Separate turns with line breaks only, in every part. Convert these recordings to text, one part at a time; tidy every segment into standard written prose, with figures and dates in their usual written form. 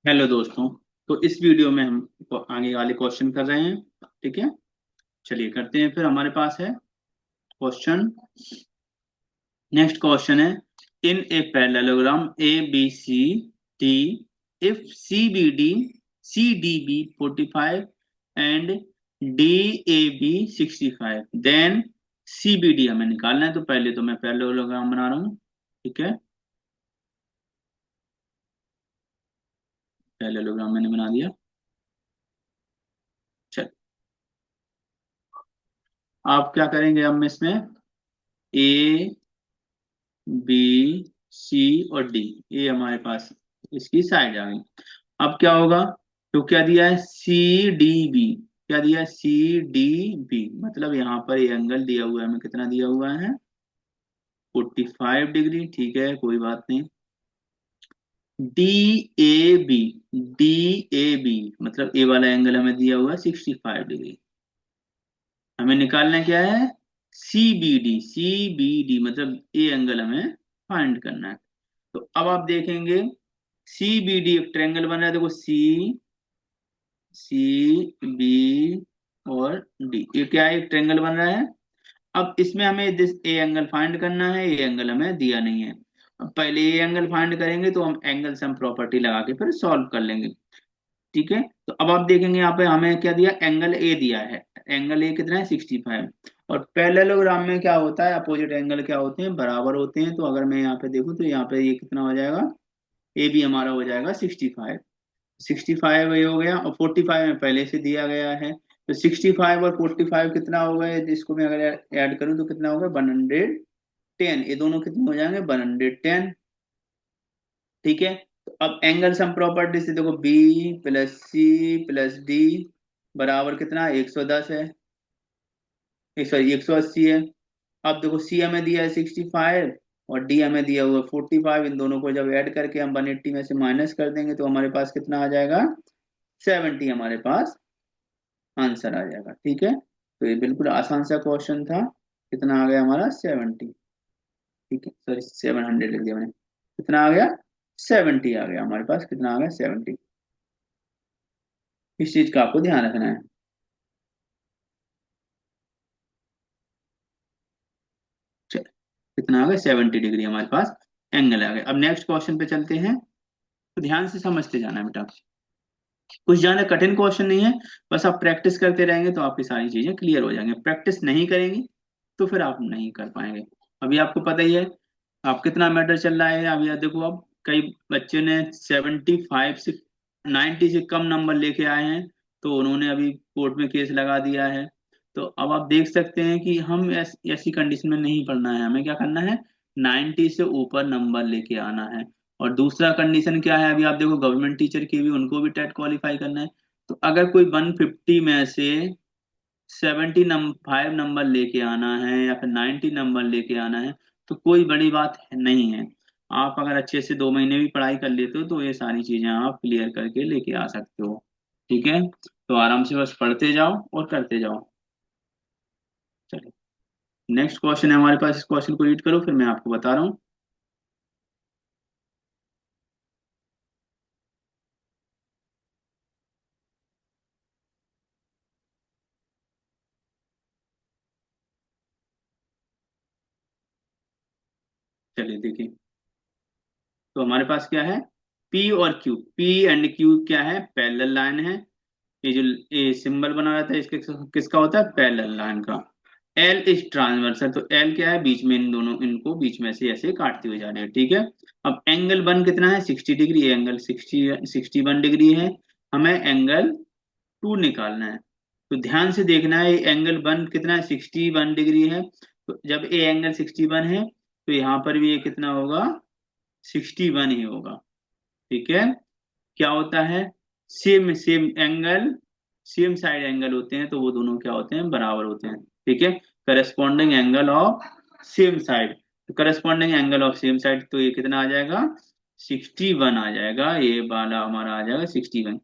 Hello दोस्तों। तो इस वीडियो में हम आगे वाले क्वेश्चन कर रहे हैं। ठीक है, चलिए करते हैं। फिर हमारे पास है क्वेश्चन। नेक्स्ट क्वेश्चन है, in a parallelogram A B C D, if C D B 45 and D A B 65, then C B D हमें निकालना है। तो पहले तो मैं पैरेललोग्राम बना रहा हूँ। ठीक है, पैरेललोग्राम मैंने बना दिया। चल, आप क्या करेंगे? हम इसमें ए बी सी और डी, ये हमारे पास इसकी साइड आ गई। अब क्या होगा? तो क्या दिया है? C D B. क्या दिया है? C D B. मतलब यहाँ पर ये एंगल दिया हुआ है हमें, कितना दिया हुआ है? 45 डिग्री। ठीक है, कोई बात नहीं। D A B, D A B मतलब ए वाला एंगल हमें दिया हुआ है 65 डिग्री। हमें निकालना क्या है? C B D. C B D मतलब ए एंगल हमें फाइंड करना है। तो अब आप देखेंगे, सी बी डी एक ट्रायंगल बन रहा है। देखो, सी सी बी और डी, ये क्या है? एक ट्रायंगल बन रहा है। अब इसमें हमें दिस ए एंगल फाइंड करना है। ए एंगल हमें दिया नहीं है। अब पहले ए एंगल फाइंड करेंगे तो हम एंगल सम प्रॉपर्टी लगा के फिर सॉल्व कर लेंगे। ठीक है, तो अब आप देखेंगे यहाँ पे हमें क्या दिया? एंगल ए दिया है। एंगल ए कितना है? 65। और पैरेललोग्राम में क्या होता है? अपोजिट एंगल क्या होते हैं? बराबर होते हैं। तो अगर मैं यहाँ पे देखूँ तो यहाँ पे ये कितना हो जाएगा? ए भी हमारा हो जाएगा 65। 65 ये हो गया, और 45 में पहले से दिया गया है। तो 65 और 45 कितना हो गया? जिसको मैं अगर ऐड करूं तो कितना होगा? 110। ये दोनों कितने हो जाएंगे? 110। ठीक है, तो अब एंगल सम प्रॉपर्टी से देखो, B plus C plus D बराबर कितना? 110 है। सॉरी, 180 है। अब देखो, सी हमें दिया है 65 और डी हमें दिया हुआ है 45। इन दोनों को जब ऐड करके हम 180 में से माइनस कर देंगे तो हमारे पास कितना आ जाएगा? 70 हमारे पास आंसर आ जाएगा। ठीक है, तो ये बिल्कुल आसान सा क्वेश्चन था। कितना आ गया हमारा? 70। ठीक है, सॉरी 700 लिख दिया मैंने। कितना आ गया? 70 आ गया हमारे पास। कितना आ गया? 70। इस चीज का आपको ध्यान रखना है। चलिए, कितना आ गया? 70 डिग्री हमारे पास एंगल आ गया। अब नेक्स्ट क्वेश्चन पे चलते हैं। तो ध्यान से समझते जाना है बेटा, कुछ ज्यादा कठिन क्वेश्चन नहीं है। बस आप प्रैक्टिस करते रहेंगे तो आपकी सारी चीजें क्लियर हो जाएंगी। प्रैक्टिस नहीं करेंगी तो फिर आप नहीं कर पाएंगे। अभी आपको पता ही है आप कितना मैटर चल रहा है। अभी देखो, अब कई बच्चे ने 75 से 90 से कम नंबर लेके आए हैं, तो उन्होंने अभी कोर्ट में केस लगा दिया है। तो अब आप देख सकते हैं कि हम ऐसी कंडीशन में नहीं पढ़ना है। हमें क्या करना है? 90 से ऊपर नंबर लेके आना है। और दूसरा कंडीशन क्या है? अभी आप देखो, गवर्नमेंट टीचर की भी, उनको भी टेट क्वालिफाई करना है। तो अगर कोई 150 में से 75 नंबर लेके आना है या फिर 90 नंबर लेके आना है, तो कोई बड़ी बात नहीं है। आप अगर अच्छे से 2 महीने भी पढ़ाई कर लेते हो तो ये सारी चीजें आप क्लियर करके लेके आ सकते हो। ठीक है, तो आराम से बस पढ़ते जाओ और करते जाओ। चलिए, नेक्स्ट क्वेश्चन है हमारे पास। इस क्वेश्चन को रीड करो, फिर मैं आपको बता रहा हूँ। चलिए देखिए, तो हमारे पास क्या है? पी और क्यू, पी एंड क्यू क्या है? पैरेलल लाइन है। ये जो ये सिंबल बना रहता है, इसके किसका होता है? पैरेलल लाइन का। एल इज ट्रांसवर्सल, तो एल क्या है? बीच में इन दोनों, इनको बीच में से ऐसे काटती हुई जा रही है। ठीक है, अब एंगल वन कितना है? 60 डिग्री। एंगल 61 डिग्री है। हमें एंगल टू निकालना है। तो ध्यान से देखना है, एंगल वन कितना है? 61 डिग्री है। तो जब ए एंगल 61 है तो यहाँ पर भी ये कितना होगा? 61 ही होगा। ठीक है, क्या होता है? Same same angle, same side angle होते हैं तो वो दोनों क्या होते हैं? बराबर होते हैं। ठीक है, corresponding angle of same side. तो corresponding angle of same side, तो ये कितना आ जाएगा? 61 आ जाएगा। ये वाला हमारा आ जाएगा 61।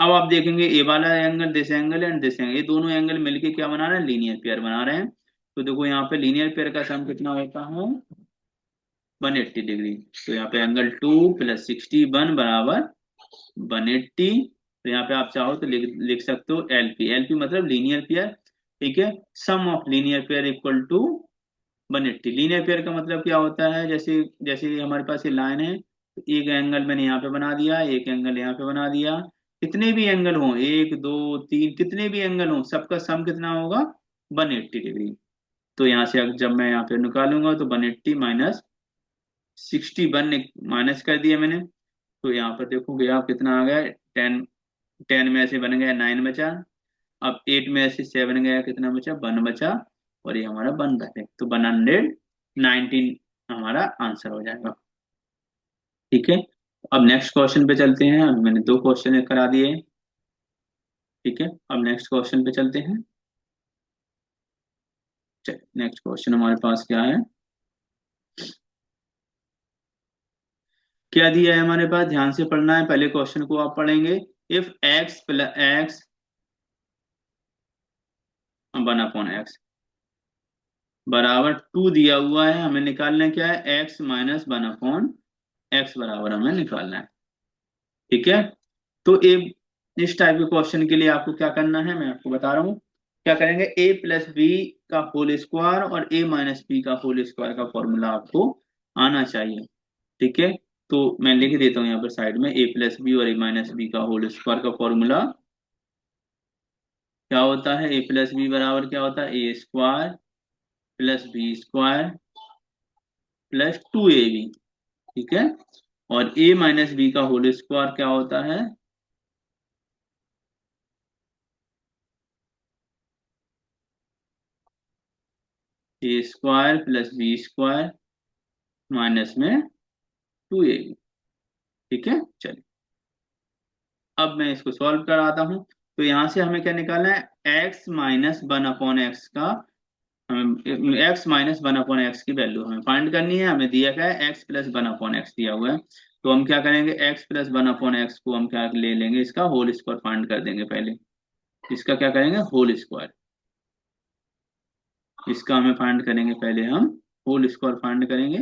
अब आप देखेंगे, ए वाला angle, this angle and this angle, ये दोनों एंगल मिलके क्या बना रहे हैं? लीनियर पेयर बना रहे हैं। तो देखो, यहाँ पे लीनियर पेयर का सम कितना होता है? 180 डिग्री। तो यहाँ पे एंगल टू प्लस 61 बराबर 180। तो यहाँ पे आप चाहो तो लिख सकते हो एलपी। एलपी मतलब लीनियर पेयर, ठीक है। Sum of linear pair equal to 180। Linear pair का मतलब क्या होता है, जैसे जैसे हमारे पास ये लाइन है, तो एक एंगल मैंने यहाँ पे बना दिया, एक एंगल यहाँ पे बना दिया। कितने भी एंगल हो, एक दो तीन, कितने भी एंगल हो, सबका सम कितना होगा, 180 डिग्री। तो यहाँ से जब मैं यहाँ पे निकालूंगा तो 180 माइनस 61 माइनस कर दिया मैंने। तो यहाँ पर देखोगे आप कितना आ गया, 10। 10 में से बन गया 9 बचा। अब 8 में से 7 गया, कितना बचा, 1 बचा। और ये हमारा 1 बचे, तो 119 हमारा आंसर हो जाएगा। ठीक है, अब नेक्स्ट क्वेश्चन पे चलते हैं। अब मैंने दो क्वेश्चन करा दिए। ठीक है, अब नेक्स्ट क्वेश्चन पे चलते हैं। चलिए, नेक्स्ट क्वेश्चन हमारे पास क्या है, क्या दिया है हमारे पास, ध्यान से पढ़ना है, पहले क्वेश्चन को आप पढ़ेंगे। If x plus x 1/x बराबर 2 दिया हुआ है, हमें निकालना है क्या है, x माइनस 1/x बराबर हमें निकालना है। ठीक है, तो इस टाइप के क्वेश्चन के लिए आपको क्या करना है, मैं आपको बता रहा हूँ। क्या करेंगे, a प्लस बी का होल स्क्वायर और a माइनस बी का होल स्क्वायर का फॉर्मूला आपको आना चाहिए। ठीक है, तो मैं लिख देता हूँ यहाँ पर साइड में, a प्लस बी और a माइनस बी का होल स्क्वायर का फॉर्मूला क्या होता है, a प्लस बी बराबर क्या होता है, A square plus B square plus 2ab। ठीक है, और a माइनस बी का होल स्क्वायर क्या होता है, A square plus B square minus में 2ab। ठीक है, चलिए अब मैं इसको सॉल्व कराता हूँ। तो यहाँ से हमें क्या निकालना है, x माइनस 1/x का, हमें x माइनस 1/x की वैल्यू हमें फाइंड करनी है। हमें दिया क्या है, x प्लस 1/x दिया हुआ है। तो हम क्या करेंगे, x प्लस 1/x को हम क्या ले लेंगे, इसका होल स्क्वायर फाइंड कर देंगे पहले। इसका क्या करेंगे, होल स्क्वायर। इसका हमें फाइंड करेंगे पहले हम, होल स्क्वायर फाइंड करेंगे।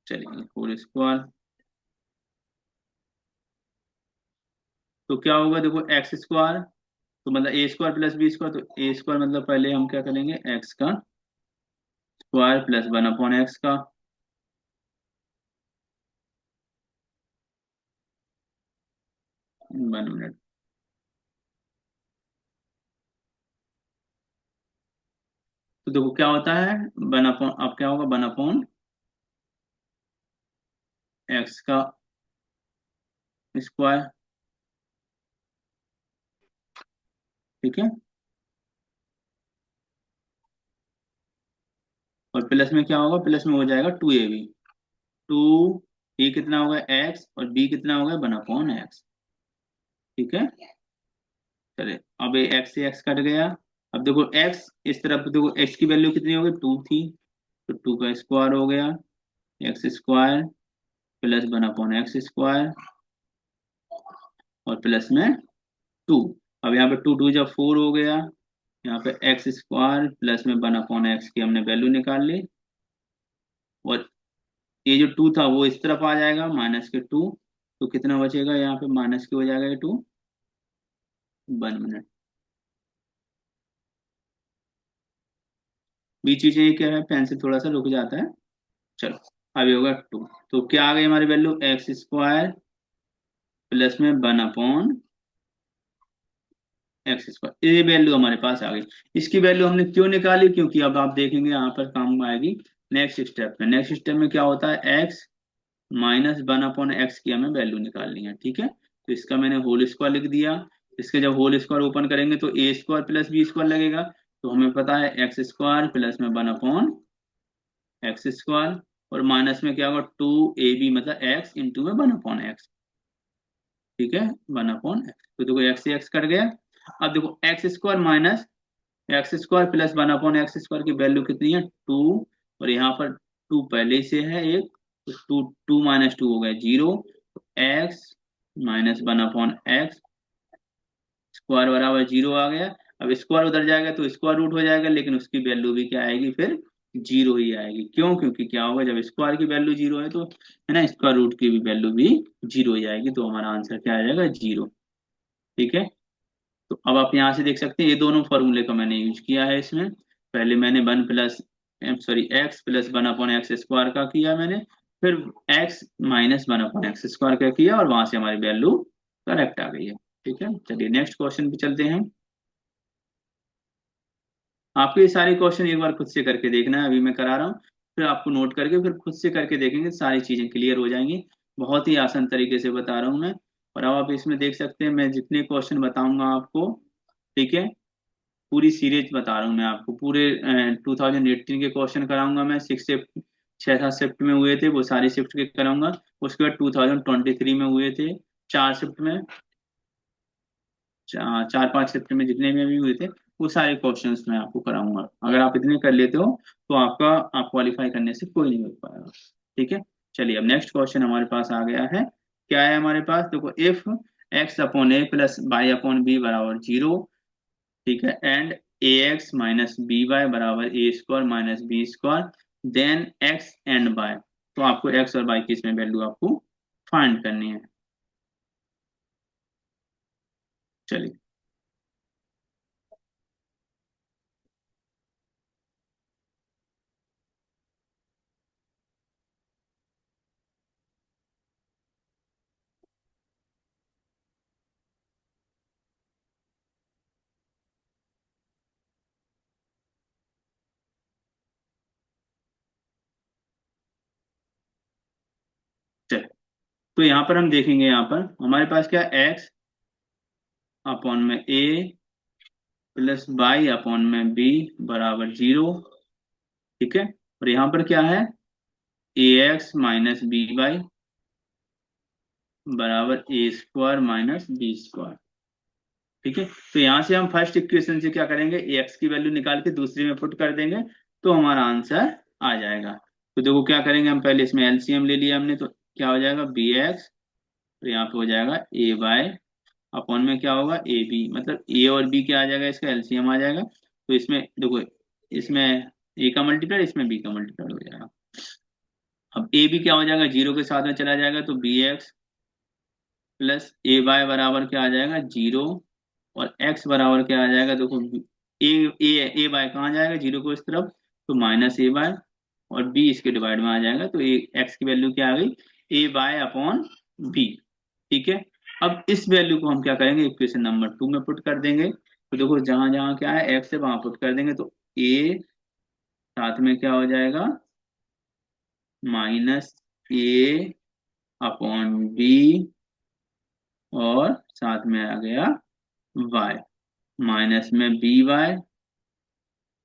चलिए, होल स्क्वायर तो क्या होगा, देखो एक्स स्क्वायर, तो मतलब ए स्क्वायर प्लस बी स्क्वायर, तो ए स्क्वायर मतलब पहले हम क्या करेंगे, एक्स का स्क्वायर प्लस 1/x का। 1 मिनट। तो देखो क्या होता है, 1/, अब क्या होगा, 1/x का स्क्वायर। ठीक है, और प्लस में क्या होगा, प्लस में हो जाएगा 2ab। टू, ए कितना होगा एक्स, और बी कितना होगा 1/x। ठीक है, चलिए अब ये एक्स से एक्स कट गया। अब देखो एक्स इस तरफ, देखो एक्स की वैल्यू कितनी हो गई, 2 थी, तो 2 का स्क्वायर हो गया, x square plus 1/x square और प्लस में 2। अब यहाँ पे 2 2 जब 4 हो गया, यहाँ पे एक्स स्क्वायर प्लस में 1/x की हमने वैल्यू निकाल ली। और ये जो 2 था वो इस तरफ आ जाएगा, माइनस के 2। तो कितना बचेगा, यहाँ पे माइनस के हो जाएगा ये 2। 1 मिनट, बीच बीच में ये क्या है, पेंसिल थोड़ा सा रुक जाता है। चलो, अभी होगा 2। तो क्या आ गई हमारी वैल्यू, एक्स स्क्वायर प्लस में 1/x स्क्वायर, ये वैल्यू हमारे पास आ गई। इसकी वैल्यू हमने क्यों निकाली, क्योंकि अब आप देखेंगे यहाँ पर काम आएगी नेक्स्ट स्टेप में। नेक्स्ट स्टेप में क्या होता है, एक्स माइनस 1/x की हमें वैल्यू निकालनी है। ठीक है, तो इसका मैंने होल स्क्वायर लिख दिया। इसके जब होल स्क्वायर ओपन करेंगे तो ए स्क्वायर प्लस बी स्क्वायर लगेगा। तो हमें पता है एक्स स्क्वायर प्लस में 1/x स्क्वायर, और माइनस में क्या होगा, 2ab, मतलब एक्स इंटू में 1/x। ठीक है, 1/x, तो देखो एक्स से एक्स कट गया। अब देखो x square minus x square plus 1/x square की वैल्यू कितनी है, 2। और यहाँ पर 2 पहले से है एक, तो 2 2 माइनस 2 हो गया 0। एक्स माइनस 1/x स्क्वायर बराबर 0 आ गया। अब स्क्वायर उधर जाएगा तो स्क्वायर रूट हो जाएगा, लेकिन उसकी वैल्यू भी क्या आएगी फिर, जीरो ही आएगी। क्यों? क्योंकि क्या होगा, जब स्क्वायर की वैल्यू जीरो है तो है ना, स्क्वायर रूट की भी वैल्यू भी जीरो ही आएगी, तो हमारा आंसर क्या आ जाएगा, जीरो। ठीक है। तो अब आप यहाँ से देख सकते हैं, ये दोनों फॉर्मूले का मैंने यूज किया है इसमें। पहले मैंने one plus sorry x plus one upon x square का किया मैंने, फिर x minus one upon x square का किया, और वहां से हमारी वैल्यू करेक्ट आ गई है। ठीक है, चलिए नेक्स्ट क्वेश्चन पे चलते हैं। आपको ये सारे क्वेश्चन एक बार खुद से करके देखना है, अभी मैं करा रहा हूँ, फिर आपको नोट करके फिर खुद से करके देखेंगे, सारी चीजें क्लियर हो जाएंगी। बहुत ही आसान तरीके से बता रहा हूँ मैं। और अब आप इसमें देख सकते हैं, मैं जितने क्वेश्चन बताऊंगा आपको, ठीक है, पूरी सीरीज बता रहा हूँ मैं आपको, पूरे 2018 के क्वेश्चन कराऊंगा मैं, सिक्स शिफ्ट, छः सात शिफ्ट में हुए थे वो सारे शिफ्ट के कराऊंगा। उसके बाद 2023 में हुए थे चार शिफ्ट में, चार पांच शिफ्ट में जितने में भी हुए थे, वो सारे क्वेश्चंस मैं आपको कराऊंगा। अगर आप इतने कर लेते हो तो आपका, आप क्वालिफाई करने से कोई नहीं हो पाएगा। ठीक है। चलिए अब नेक्स्ट क्वेश्चन हमारे पास आ गया है। क्या है हमारे पास, देखो, if X upon A plus by upon B बराबर जीरो, ठीक है, and A X minus B Y बराबर A square minus B square, then X and Y. तो आपको एक्स और वाई की इसमें वैल्यू आपको फाइंड करनी है। चलिए। चलिए, तो यहाँ पर हम देखेंगे, यहाँ पर हमारे पास क्या, एक्स अपॉन में ए प्लस बाई अपॉन में बी बराबर जीरो। ठीक है। और यहाँ पर क्या है, ए एक्स माइनस बी वाई बराबर A square minus B square. ठीक है। तो यहाँ से हम फर्स्ट इक्वेशन से क्या करेंगे, ए एक्स की वैल्यू निकाल के दूसरी में पुट कर देंगे, तो हमारा आंसर आ जाएगा। तो देखो क्या करेंगे, हम पहले इसमें एलसीएम ले लिया हमने, तो क्या हो जाएगा, बी एक्स, तो यहाँ पे हो जाएगा ए वाई अपॉन में क्या होगा, ए बी, मतलब ए और बी क्या आ जाएगा, इसका एलसीएम आ जाएगा। तो इसमें देखो, इसमें ए का मल्टीप्लाई, इसमें बी का मल्टीप्लाई हो जाएगा। अब ए बी क्या हो जाएगा, जीरो के साथ में चला जाएगा, तो बी एक्स प्लस ए वाई बराबर क्या आ जाएगा, जीरो। और एक्स बराबर क्या आ जाएगा, देखो, ए ए वाई कहाँ जाएगा, जीरो को इस तरफ, तो माइनस ए वाई, और बी इसके डिवाइड में आ जाएगा, तो ए एक्स की वैल्यू क्या आ गई, ए वाई अपॉन बी। ठीक है। अब इस वैल्यू को हम क्या करेंगे, इक्वेशन नंबर टू में पुट कर देंगे। तो देखो, जहां जहां क्या है, एक्स है वहां पुट कर देंगे, तो ए साथ में क्या हो जाएगा, माइनस ए अपॉन बी, और साथ में आ गया वाई, माइनस में बी वाई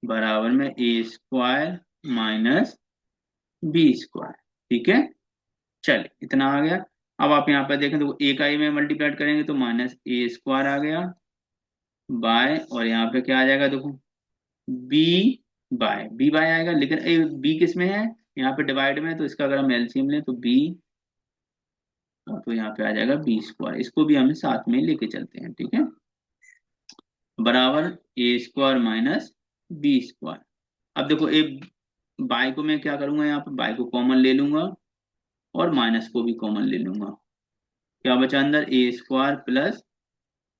बराबर में A square minus B square. ठीक है। चलिए, इतना आ गया। अब आप यहाँ पर देखें तो ए का ए में मल्टीप्लाइड करेंगे, तो माइनस ए स्क्वायर आ गया बाय, और यहाँ पे क्या आ जाएगा, देखो, बी बाय, बी बाय आएगा, लेकिन ए बी किस में है, यहाँ पे डिवाइड में है, तो इसका अगर हम एलसीएम लें तो बी, तो यहाँ पे आ जाएगा बी स्क्वायर। इसको भी हमें साथ में लेके चलते हैं। ठीक है। बराबर A square minus B square. अब देखो, ए बाय को मैं क्या करूंगा, यहाँ पे बाय को कॉमन ले लूंगा, और माइनस को भी कॉमन ले लूंगा। क्या बचा अंदर, A square plus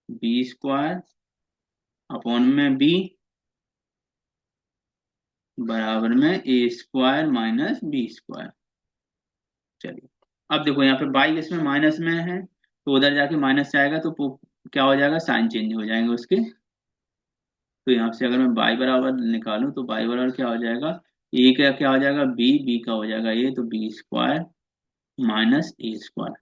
B square upon में बी बराबर में A square minus B square. चलिए, अब देखो, यहाँ पे बाई इसमें माइनस में है, तो उधर जाके माइनस से आएगा, तो क्या हो जाएगा, साइन चेंज हो जाएंगे उसके। तो यहाँ से अगर मैं बाई बराबर निकालूं, तो बाई बराबर क्या हो जाएगा, ए का क्या हो जाएगा, बी, बी का हो जाएगा ए, तो बी स्क्वायर माइनस ए स्क्वायर।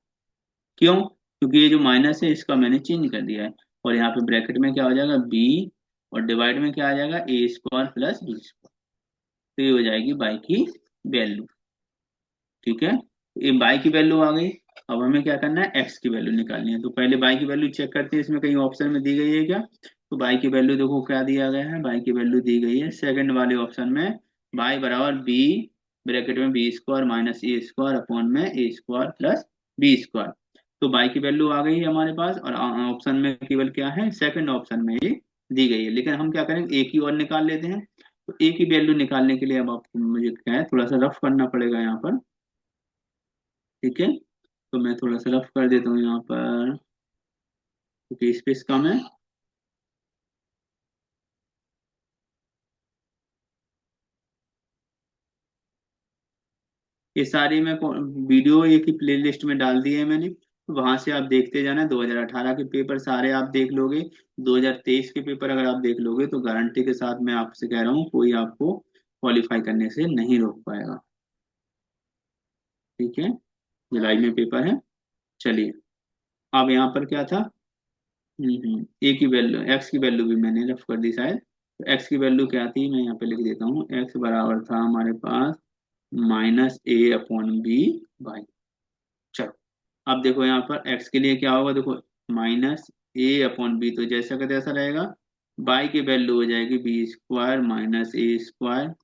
क्यों? क्योंकि ये जो माइनस है इसका मैंने चेंज कर दिया है, और यहाँ पे ब्रैकेट में क्या हो जाएगा, बी, और डिवाइड में क्या आ जाएगा, ए स्क्वायर प्लस बी स्क्वायर। तो ये हो जाएगी बाई की वैल्यू। ठीक है। ये बाई की वैल्यू आ गई। अब हमें क्या करना है, एक्स की वैल्यू निकालनी है। तो पहले बाई की वैल्यू चेक करते हैं, इसमें कहीं ऑप्शन में दी गई है क्या। तो बाई की वैल्यू देखो क्या दिया गया है, बाई की वैल्यू दी गई है सेकंड वाले ऑप्शन में, बाई बराबर बी, ब्रैकेट में बी स्क्वायर माइनस ए स्क्वायर अपॉन में A square plus B square. तो बाई की वैल्यू आ गई है हमारे पास, और ऑप्शन में केवल क्या है, सेकंड ऑप्शन में ये दी गई है। लेकिन हम क्या करेंगे, एक ही और निकाल लेते हैं। तो ए की वैल्यू निकालने के लिए अब आपको मुझे क्या है, थोड़ा सा रफ करना पड़ेगा यहाँ पर। ठीक है, तो मैं थोड़ा सा रफ कर देता हूँ यहाँ पर, क्योंकि स्पेस कम है। ये सारी मैं वीडियो एक ही प्ले लिस्ट में डाल दी है मैंने, तो वहां से आप देखते जाना। 2018 के पेपर सारे आप देख लोगे, 2023 के पेपर अगर आप देख लोगे, तो गारंटी के साथ मैं आपसे कह रहा हूँ, कोई आपको क्वालिफाई करने से नहीं रोक पाएगा। ठीक है, जुलाई में पेपर है। चलिए, अब यहाँ पर क्या था। ए की वैल्यू, एक्स की वैल्यू भी मैंने रफ कर दी शायद। तो एक्स की वैल्यू क्या थी, मैं यहाँ पे लिख देता हूँ। एक्स बराबर था हमारे पास -a/b/। चलो, अब देखो यहाँ पर एक्स के लिए क्या होगा, देखो -a/b, तो जैसा का तैसा रहेगा। बाई की वैल्यू हो जाएगी b² -a²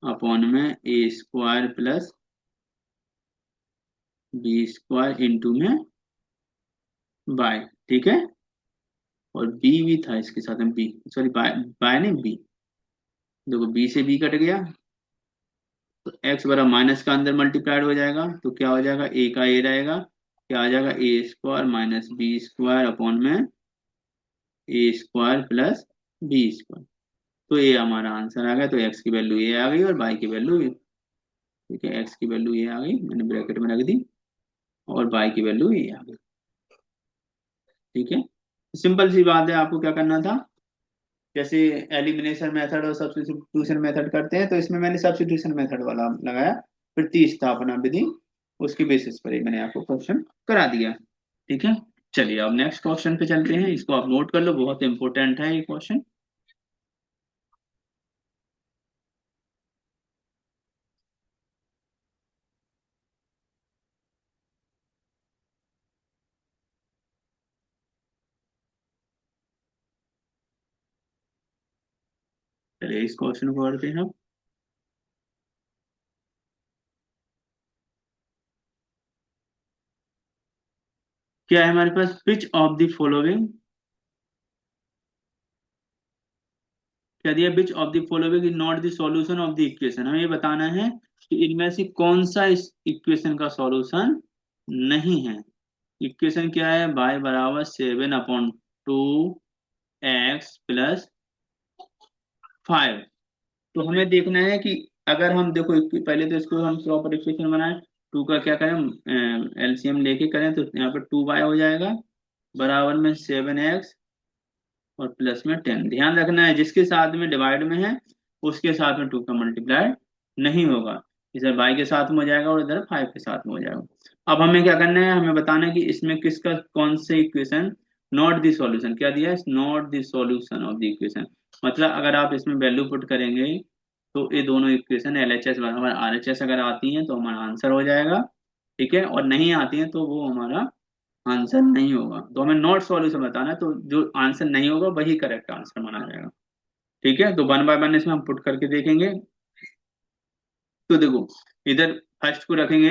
अपॉन में a² प्लस b² इंटू में बाय। ठीक है, और बी भी था इसके साथ में, बी सॉरी बाय, बाय नहीं बी। देखो बी से बी कट गया, तो एक्स बराबर माइनस का अंदर मल्टीप्लाइड हो जाएगा, तो क्या हो जाएगा, ए का ए रहेगा, क्या आ जाएगा, a² -b² अपॉन में a² प्लस b²। तो ये हमारा आंसर आ गया। तो एक्स की वैल्यू ये आ गई और बाई की वैल्यू ये। ठीक है, एक्स की वैल्यू ये आ गई, मैंने ब्रैकेट में रख दी, और बाई की वैल्यू ये आ गई। ठीक है, सिंपल सी बात है, आपको क्या करना था। जैसे एलिमिनेशन मेथड और सब्स्टिट्यूशन मेथड करते हैं, तो इसमें मैंने सब्स्टिट्यूशन मेथड वाला लगाया, प्रतिस्थापना विधि, उसकी बेसिस पर ही मैंने आपको क्वेश्चन करा दिया। ठीक है, चलिए अब नेक्स्ट क्वेश्चन पे चलते हैं। इसको आप नोट कर लो, बहुत इंपॉर्टेंट है ये क्वेश्चन। चलिए इस क्वेश्चन को करते हैं। क्या है हमारे पास, विच ऑफ द फॉलोइंग, क्या दिया, which of the following is not the solution of the equation. हमें ये बताना है कि इनमें से कौन सा इस इक्वेशन का सॉल्यूशन नहीं है। इक्वेशन क्या है, y बराबर 7/2x+5। तो हमें देखना है कि अगर हम देखो पहले तो इसको हम प्रॉपर इक्वेशन बनाए, टू का क्या करें, एलसीएम लेके करें, तो यहाँ पर 2y हो जाएगा, बराबर में 7x और प्लस में 10। ध्यान रखना है जिसके साथ में डिवाइड में है, उसके साथ में 2 का मल्टीप्लाई नहीं होगा। इधर बाई के साथ में हो जाएगा और इधर 5 के साथ में हो जाएगा। अब हमें क्या करना है, हमें बताना है कि इसमें किसका, कौन से इक्वेशन नॉट द सॉल्यूशन, क्या दिया है, not the solution of the equation. मतलब अगर आप इसमें वैल्यू पुट करेंगे, तो ये दोनों इक्वेशन LHS बराबर RHS अगर आती हैं तो हमारा आंसर हो जाएगा। ठीक है, और नहीं आती हैं तो वो हमारा आंसर नहीं होगा। तो हमें नॉट सॉल्यूशन बताना है, तो जो आंसर नहीं होगा वही करेक्ट आंसर माना जाएगा। ठीक है, तो वन बाय वन इसमें हम पुट करके देखेंगे। तो देखो, इधर फर्स्ट को रखेंगे,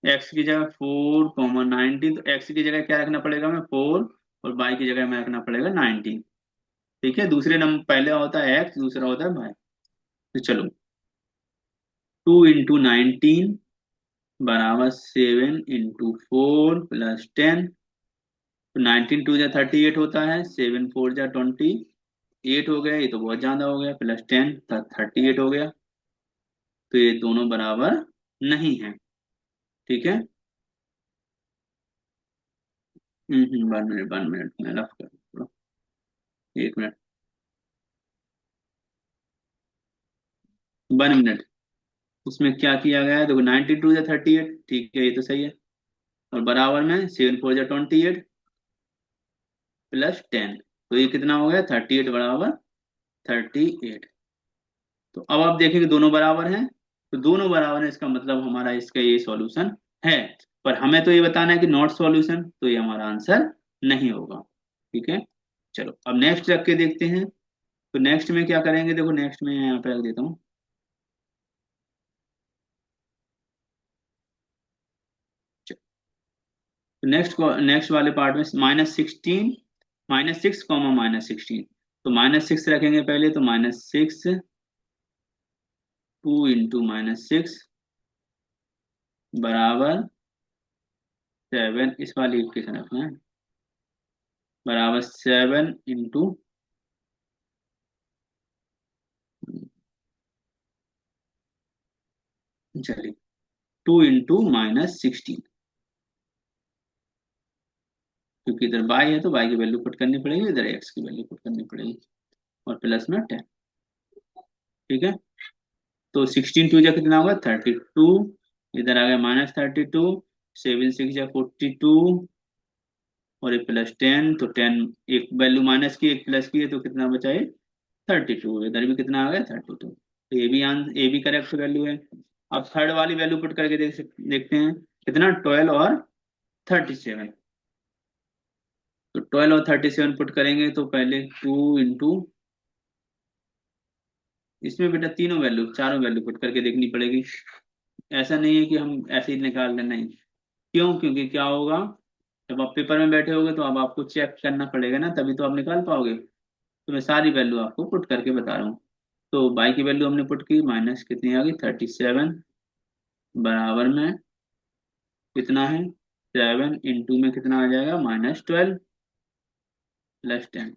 एक्स की जगह 4, 19, तो एक्स की जगह क्या रखना पड़ेगा हमें, 4, और बाई की जगह में रखना पड़ेगा 19। ठीक है, दूसरे नंबर पहले होता है एक्स, दूसरा होता है बाई। तो चलो, 2 × 19 बराबर 7 × 4 + 10। तो 19 × 2 = 38 होता है, 7 × 4 = 28 हो गया, ये तो बहुत ज्यादा हो गया, +10 38 हो गया। तो ये दोनों बराबर नहीं है। ठीक है, 1 मिनट 1 मिनट मैं रफ कर, 1 मिनट, 1 मिनट। उसमें क्या किया गया है, देखो 19 × 2 = 38, ठीक है, ये तो सही है, और बराबर में 7 × 4 = 28 +10। तो ये कितना हो गया, 38 बराबर 38। तो अब आप देखेंगे दोनों बराबर हैं, तो दोनों बराबर है, इसका मतलब हमारा इसका ये सॉल्यूशन है। पर हमें तो ये बताना है कि नॉट सॉल्यूशन, तो ये हमारा आंसर नहीं होगा। ठीक है, चलो अब नेक्स्ट रख के देखते हैं। तो नेक्स्ट में क्या करेंगे, देखो नेक्स्ट में यहाँ पे रख देता हूँ। तो नेक्स्ट वाले पार्ट में -16, -6, -16। तो -6 रखेंगे पहले, तो -6, 2 इंटू -6 बराबर 7, इस वाली इक्वेशन रखना है, बराबर 7 इंटू, चलिए 2 इंटू -16, क्योंकि इधर बाई है तो बाई की वैल्यू पुट करनी पड़ेगी, इधर एक्स की वैल्यू पुट करनी पड़ेगी, और प्लस में 10। ठीक है, तो 16 टू जा कितना होगा 32, इधर आ गया -32, 7 6 जा 42, और एक +10, तो 10, एक वैल्यू माइनस की एक प्लस की है, तो कितना बचा है 32, इधर भी कितना आ गया 32, तो ए भी करेक्ट वैल्यू है। अब थर्ड वाली वैल्यू पुट करके देखते हैं कितना, 12 और 37। तो 12 और 37 पुट करेंगे, तो पहले 2 इंटू, इसमें बेटा तीनों वैल्यू चारों वैल्यू पुट करके देखनी पड़ेगी, ऐसा नहीं है कि हम ऐसे ही निकाल लें, नहीं। क्यों? क्योंकि क्या होगा, जब आप पेपर में बैठे होगे तो अब आपको चेक करना पड़ेगा ना, तभी तो आप निकाल पाओगे। तो मैं सारी वैल्यू आपको पुट करके बता रहा हूँ। तो बाई की वैल्यू हमने पुट की, माइनस कितनी आ गई 37, बराबर में कितना है 7 इंटू में कितना आ जाएगा -12 +10।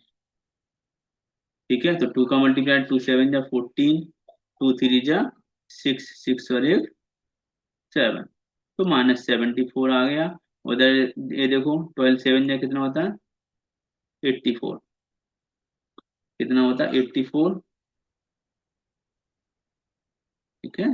ठीक है, तो 2 का मल्टीप्लाई, 2 7 जा 14, 2 3 जा 6, 6 और 1 7, तो -74 आ गया। उधर ये देखो 12 7 जा कितना होता है 84, कितना होता है 84। ठीक है,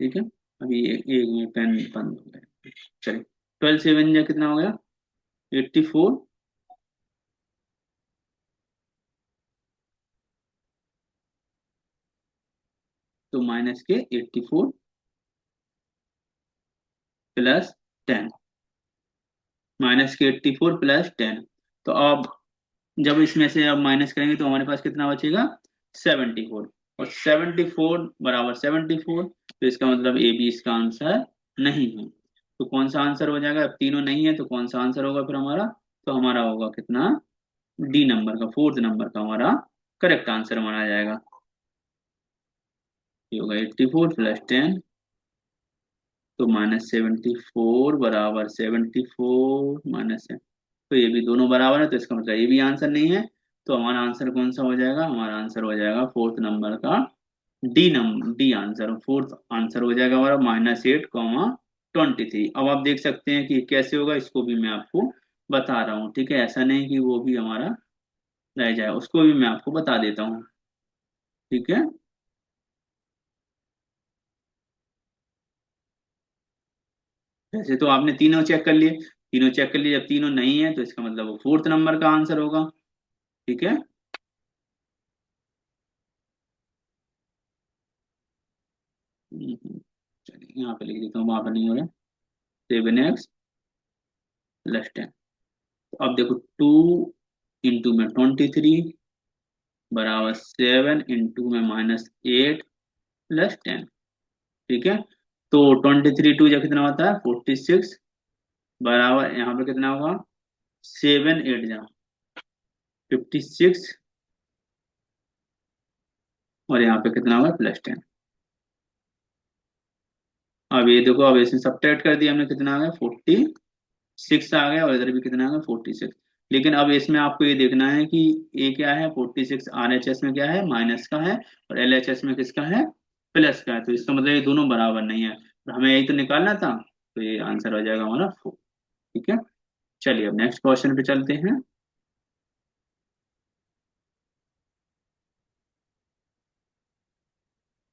ठीक है, अभी एक में पेन बंद हो गया। चलिए 12 7 जा कितना हो गया 84, तो माइनस के 84 +10, माइनस के 84 +10। तो अब जब इसमें से अब माइनस करेंगे तो हमारे पास कितना बचेगा 74, और 74 बराबर 74, तो इसका मतलब ए बी इसका आंसर नहीं है। तो कौन सा आंसर हो जाएगा, अब तीनों नहीं है तो कौन सा आंसर होगा फिर हमारा, तो हमारा होगा कितना, डी नंबर का, फोर्थ नंबर का हमारा करेक्ट आंसर माना जाएगा। ये होगा 84 + 10, तो -74 बराबर 74 माइनस, तो ये भी दोनों बराबर है, तो इसका मतलब ये भी आंसर नहीं है। तो हमारा आंसर कौन सा हो जाएगा, हमारा आंसर हो जाएगा फोर्थ नंबर का डी आंसर, फोर्थ आंसर हो जाएगा हमारा -8, 23। अब आप देख सकते हैं कि कैसे होगा, इसको भी मैं आपको बता रहा हूँ। ठीक है, ऐसा नहीं कि वो भी हमारा रह जाए, उसको भी मैं आपको बता देता हूँ। ठीक है, वैसे तो आपने तीनों चेक कर लिए, तीनों चेक कर लिए, जब तीनों नहीं है तो इसका मतलब वो फोर्थ नंबर का आंसर होगा। ठीक है, चलिए यहाँ पे लिख देता हूँ, वहां पर नहीं हो रहा, 7x + 10। अब देखो 2 इंटू में 23 बराबर 7 इंटू में -8 + 10। ठीक है, तो 23 2 जब कितना होता है 46, बराबर यहाँ पे कितना होगा 7 8 जा 56, और यहाँ पे कितना होगा +10। अब ये देखो, अब इसमें सब्ट्रैक्ट कर दिया हमने, कितना आ गया 46 आ गया, और इधर भी कितना आ गया 46। लेकिन अब इसमें आपको ये देखना है कि ये क्या है 46 RHS में क्या है माइनस का है, और LHS में किसका है प्लस का है, तो इसका मतलब ये दोनों बराबर नहीं है, और हमें यही तो निकालना था, तो ये आंसर हो जाएगा हमारा 4। ठीक है, चलिए अब नेक्स्ट क्वेश्चन पे चलते हैं।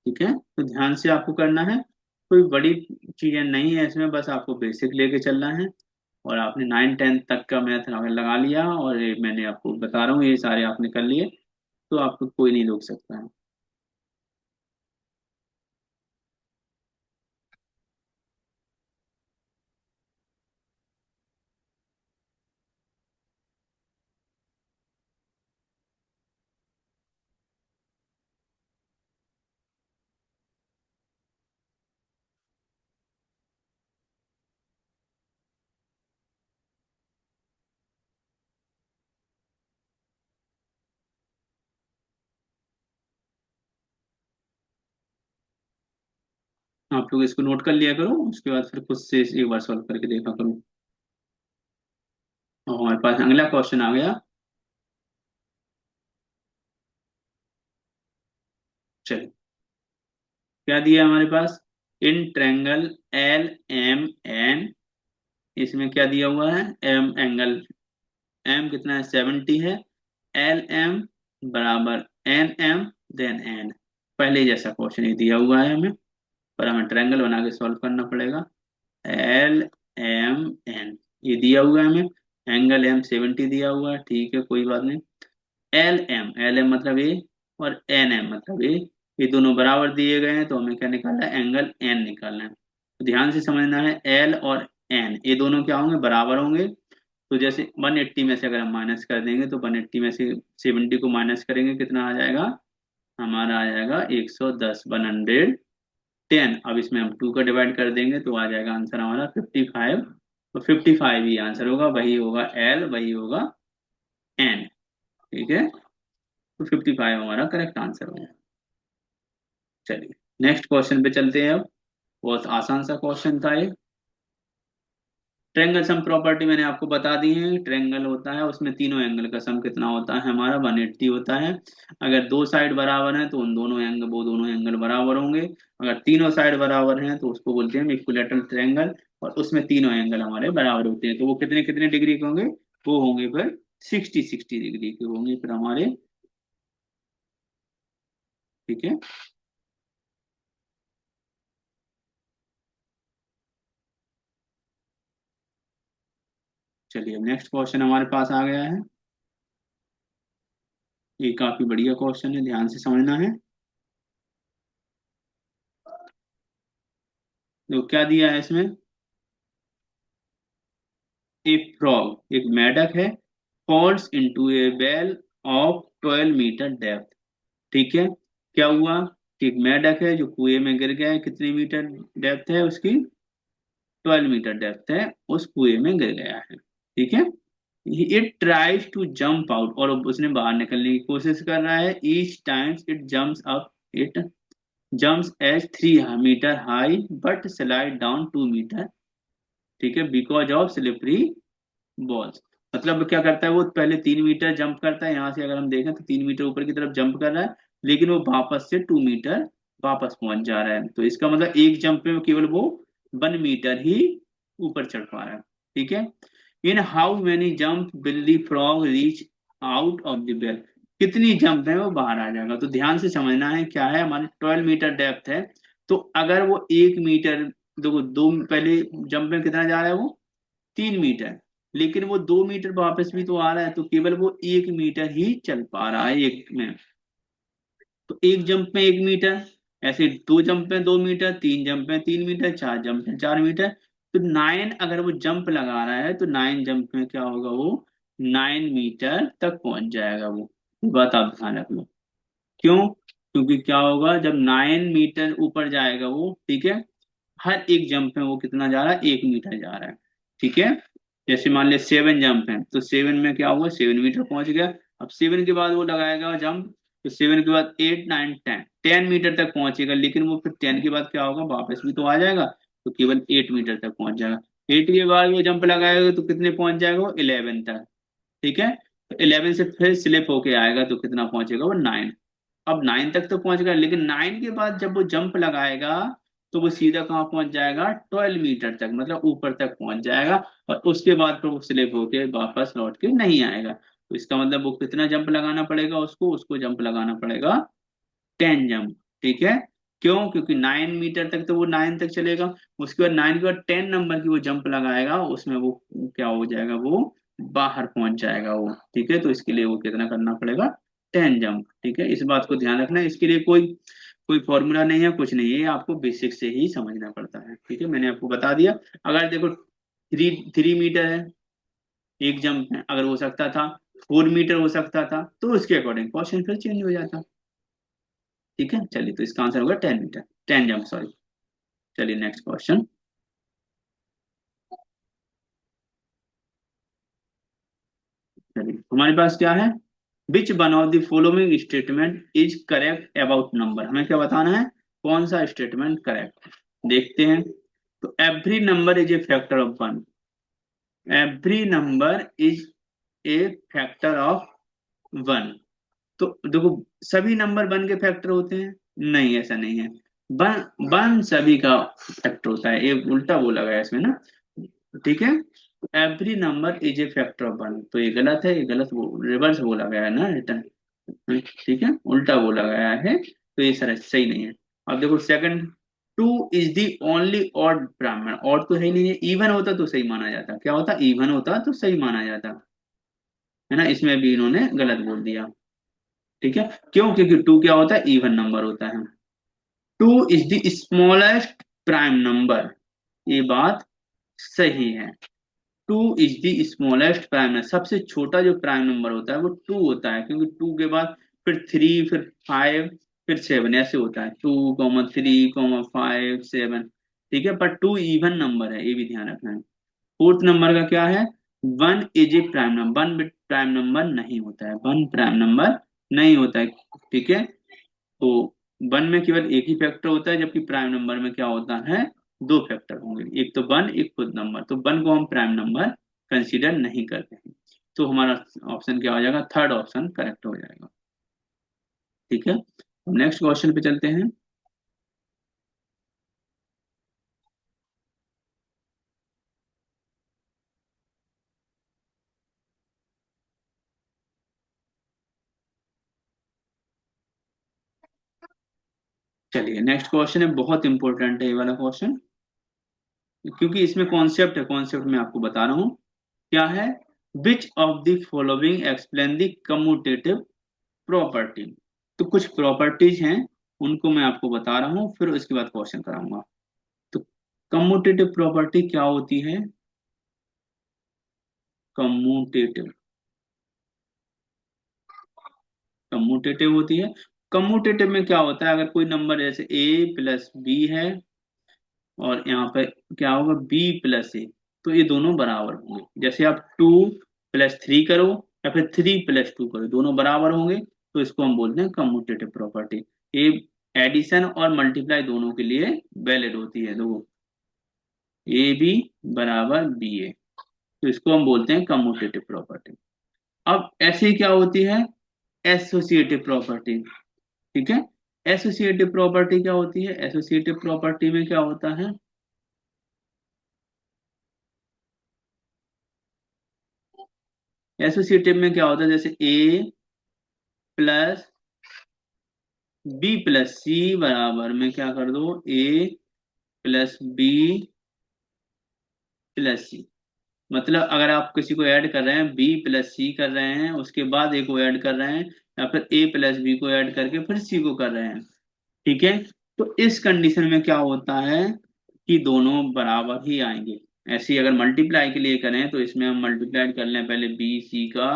ठीक है, तो ध्यान से आपको करना है, कोई बड़ी चीजें नहीं है इसमें, बस आपको बेसिक लेके चलना है। और आपने 9 10 तक का मैथ लगा लिया, और ये मैंने आपको बता रहा हूँ ये सारे आपने कर लिए, तो आपको कोई नहीं रोक सकता है। आप लोग इसको नोट कर लिया करो, उसके बाद फिर खुद से एक बार सॉल्व करके देखा करो। और हमारे पास अगला क्वेश्चन आ गया। चलिए, क्या दिया हमारे पास, in triangle L M N, इसमें क्या दिया हुआ है, एम एंगल, एम कितना है 70 है, एल एम बराबर एन एम देन एन, पहले जैसा क्वेश्चन ही दिया हुआ है हमें, पर हमें ट्रायंगल बना के सॉल्व करना पड़ेगा। एल एम एन ये दिया हुआ है हमें, एंगल एम 70 दिया हुआ है, ठीक है कोई बात नहीं। एल एम मतलब ए, और एन एम मतलब ए, ये दोनों बराबर दिए गए हैं, तो हमें क्या निकालना है, एंगल एन निकालना है। तो ध्यान से समझना है, एल और एन ये दोनों क्या होंगे, बराबर होंगे। तो जैसे 180 में से अगर हम माइनस कर देंगे, तो 180 में से 70 को माइनस करेंगे, कितना आ जाएगा, हमारा आ जाएगा 110, 110। अब इसमें हम 2 का डिवाइड कर देंगे, तो आ जाएगा आंसर हमारा 55। तो 55 ही आंसर होगा, वही होगा एल, वही होगा एन, ठीक है। तो 55 हमारा करेक्ट आंसर होगा। चलिए नेक्स्ट क्वेश्चन पे चलते हैं अब। बहुत आसान सा क्वेश्चन था ये। ट्रायंगल सम प्रॉपर्टी मैंने आपको बता दी है, ट्रायंगल होता है उसमें तीनों एंगल का सम कितना होता है, हमारा 180 होता है। अगर दो साइड बराबर हैं तो उन दोनों एंगल, वो दोनों एंगल बराबर होंगे। अगर तीनों साइड बराबर हैं तो उसको बोलते हैं इक्विलेटरल ट्रायंगल, और उसमें तीनों एंगल हमारे बराबर होते हैं, तो वो कितने कितने डिग्री के होंगे, वो होंगे फिर 60 डिग्री के होंगे फिर हमारे, ठीक है। चलिए नेक्स्ट क्वेश्चन हमारे पास आ गया है। ये काफी बढ़िया क्वेश्चन है, ध्यान से समझना है। तो क्या दिया है इसमें, एक फ्रॉग, एक मेढक है, falls into a well of 12 metre depth, ठीक है। क्या हुआ कि एक मेढक है जो कुएं में गिर गया है, कितने मीटर डेप्थ है उसकी, 12 मीटर डेप्थ है, उस कुएं में गिर गया है, ठीक है। It tries to jump out, और उसने बाहर निकलने की कोशिश कर रहा है, each times it jumps up, it jumps as 3 metre high but slide down 2 metre, ठीक है, बिकॉज ऑफ स्लिपरी बॉल्स। मतलब क्या करता है, वो पहले 3 मीटर जंप करता है, यहाँ से अगर हम देखें तो 3 मीटर ऊपर की तरफ जंप कर रहा है, लेकिन वो वापस से 2 मीटर वापस पहुंच जा रहा है, तो इसका मतलब एक जंप में केवल वो 1 मीटर ही ऊपर चढ़ पा रहा है, ठीक है। In how many jump will the frog reach out of the well, कितनी जंप है वो बाहर आ जाएगा। तो ध्यान से समझना है, क्या है हमारे 12 मीटर डेप्थ है, तो अगर वो 1 मीटर, देखो दो पहले जंप में कितना जा रहा है वो 3 मीटर, लेकिन वो 2 मीटर वापस भी तो आ रहा है, तो केवल वो 1 मीटर ही चल पा रहा है एक में। तो एक जंप में 1 मीटर, ऐसे दो जंप में 2 मीटर, तीन जंप में 3 मीटर, चार जंप में 4 मीटर, तो 9 अगर वो जंप लगा रहा है, तो 9 जंप में क्या होगा, वो 9 मीटर तक पहुंच जाएगा वो। ये बात आप ध्यान रख लो। क्यों, क्योंकि क्या होगा जब 9 मीटर ऊपर जाएगा वो, ठीक है, हर एक जंप में वो कितना जा रहा है, 1 मीटर जा रहा है, ठीक है। जैसे मान लिया 7 जंप है, तो 7 में क्या हुआ, 7 मीटर पहुंच गया। अब 7 के बाद वो लगाएगा जंप, तो 7 के बाद 8 9 10 10 मीटर तक पहुंचेगा, लेकिन वो फिर 10 के बाद क्या होगा, वापस भी तो आ जाएगा, तो केवल 8 मीटर तक पहुंच जाएगा। 8 के बाद वो जंप लगाएगा तो कितने पहुंच जाएगा, वो 11 तक, ठीक है। तो 11 से फिर स्लिप होके आएगा, तो कितना पहुंचेगा, वो 9। अब 9 तक तो पहुंच गया, लेकिन 9 के बाद जब वो जंप लगाएगा, तो वो सीधा कहाँ पहुंच जाएगा, 12 मीटर तक, मतलब ऊपर तक पहुंच जाएगा, और उसके बाद फिर वो स्लिप होके वापस लौट के नहीं आएगा। तो इसका मतलब वो कितना जंप लगाना पड़ेगा उसको, उसको जंप लगाना पड़ेगा 10 जंप, ठीक है। क्यों, क्योंकि 9 मीटर तक तो वो 9 तक चलेगा, उसके बाद 9 के बाद 10 नंबर की वो जंप लगाएगा, उसमें वो क्या हो जाएगा, वो बाहर पहुंच जाएगा वो, ठीक है। तो इसके लिए वो कितना करना पड़ेगा, 10 जंप, ठीक है। इस बात को ध्यान रखना है, इसके लिए कोई कोई फॉर्मूला नहीं है, कुछ नहीं है, ये आपको बेसिक से ही समझना पड़ता है, ठीक है, मैंने आपको बता दिया। अगर देखो 3 3 मीटर है एक जंप में, अगर हो सकता था 4 मीटर हो सकता था, तो उसके अकॉर्डिंग क्वेश्चन फिर चेंज हो जाता, ठीक है। चलिए, तो इसका आंसर होगा 10 मीटर, 10 जंप, सॉरी। चलिए नेक्स्ट क्वेश्चन। चलिए हमारे पास क्या है, which one of the following statement is correct about number, हमें क्या बताना है, कौन सा स्टेटमेंट करेक्ट है। देखते हैं। तो every number is a factor of one, every number is a factor of one. तो देखो, सभी नंबर वन के फैक्टर होते हैं? नहीं, ऐसा नहीं है। वन वन सभी का फैक्टर होता है, ये उल्टा बोला गया है इसमें ना। ठीक है, every number is a factor of one, तो ये गलत है, ये गलत रिवर्स बोला गया है ना, रिटर्न। ठीक है, उल्टा बोला गया है, तो ये सर सही नहीं है। अब देखो second, two is the only odd ब्राह्मण, ऑड तो है ही नहीं है, इवन होता तो सही माना जाता, क्या होता, इवन होता तो सही माना जाता, है ना, इसमें भी इन्होंने गलत बोल दिया। ठीक है, क्यों, क्योंकि टू क्या होता है, इवन नंबर होता है। Two is the smallest prime number, ये बात सही है। Two is the smallest prime number, सबसे छोटा जो प्राइम नंबर होता है वो टू होता है, क्योंकि टू के बाद फिर थ्री, फिर फाइव, फिर सेवन, ऐसे होता है, 2, 3, 5, 7। ठीक है, पर टू इवन नंबर है, ये भी ध्यान रखना है। फोर्थ नंबर का क्या है, one is a prime number, one prime number नहीं होता है, वन प्राइम नंबर नहीं होता है। ठीक है, तो वन में केवल एक ही फैक्टर होता है, जबकि प्राइम नंबर में क्या होता है, दो फैक्टर होंगे, एक तो वन, एक खुद नंबर, तो वन को हम प्राइम नंबर कंसीडर नहीं करते हैं। तो हमारा ऑप्शन क्या हो जाएगा, थर्ड ऑप्शन करेक्ट हो जाएगा। ठीक है, नेक्स्ट क्वेश्चन पे चलते हैं। चलिए, नेक्स्ट क्वेश्चन है, बहुत इंपॉर्टेंट है ये वाला क्वेश्चन, क्योंकि इसमें कॉन्सेप्ट है, कॉन्सेप्ट मैं आपको बता रहा हूँ। क्या है, which of the following explain the commutative property. तो कुछ प्रॉपर्टीज हैं, उनको मैं आपको बता रहा हूँ, फिर उसके बाद क्वेश्चन कराऊंगा। तो कम्यूटेटिव प्रॉपर्टी क्या होती है, कम्यूटेटिव, कम्यूटेटिव होती है। कम्यूटेटिव में क्या होता है, अगर कोई नंबर जैसे a प्लस बी है, और यहाँ पे क्या होगा, b प्लस ए, तो ये दोनों बराबर होंगे। जैसे आप 2+3 करो, या फिर 3+2 करो, दोनों बराबर होंगे, तो इसको हम बोलते हैं कम्यूटेटिव प्रॉपर्टी। ये एडिशन और मल्टीप्लाई दोनों के लिए वैलिड होती है, दो, ए बी बराबर बी ए, तो इसको हम बोलते हैं कम्यूटेटिव प्रॉपर्टी। अब ऐसे ही क्या होती है, एसोसिएटिव प्रॉपर्टी। ठीक है, एसोसिएटिव प्रॉपर्टी क्या होती है, एसोसिएटिव प्रॉपर्टी में क्या होता है, एसोसिएटिव में क्या होता है, जैसे ए प्लस बी प्लस सी बराबर में क्या कर दो, ए प्लस बी प्लस सी। मतलब अगर आप किसी को ऐड कर रहे हैं, बी प्लस सी कर रहे हैं, उसके बाद ए को ऐड कर रहे हैं, या फिर ए प्लस बी को ऐड करके फिर सी को कर रहे हैं। ठीक है, तो इस कंडीशन में क्या होता है कि दोनों बराबर ही आएंगे। ऐसे ही अगर मल्टीप्लाई के लिए करें, तो इसमें हम मल्टीप्लाई कर लें पहले बी सी का।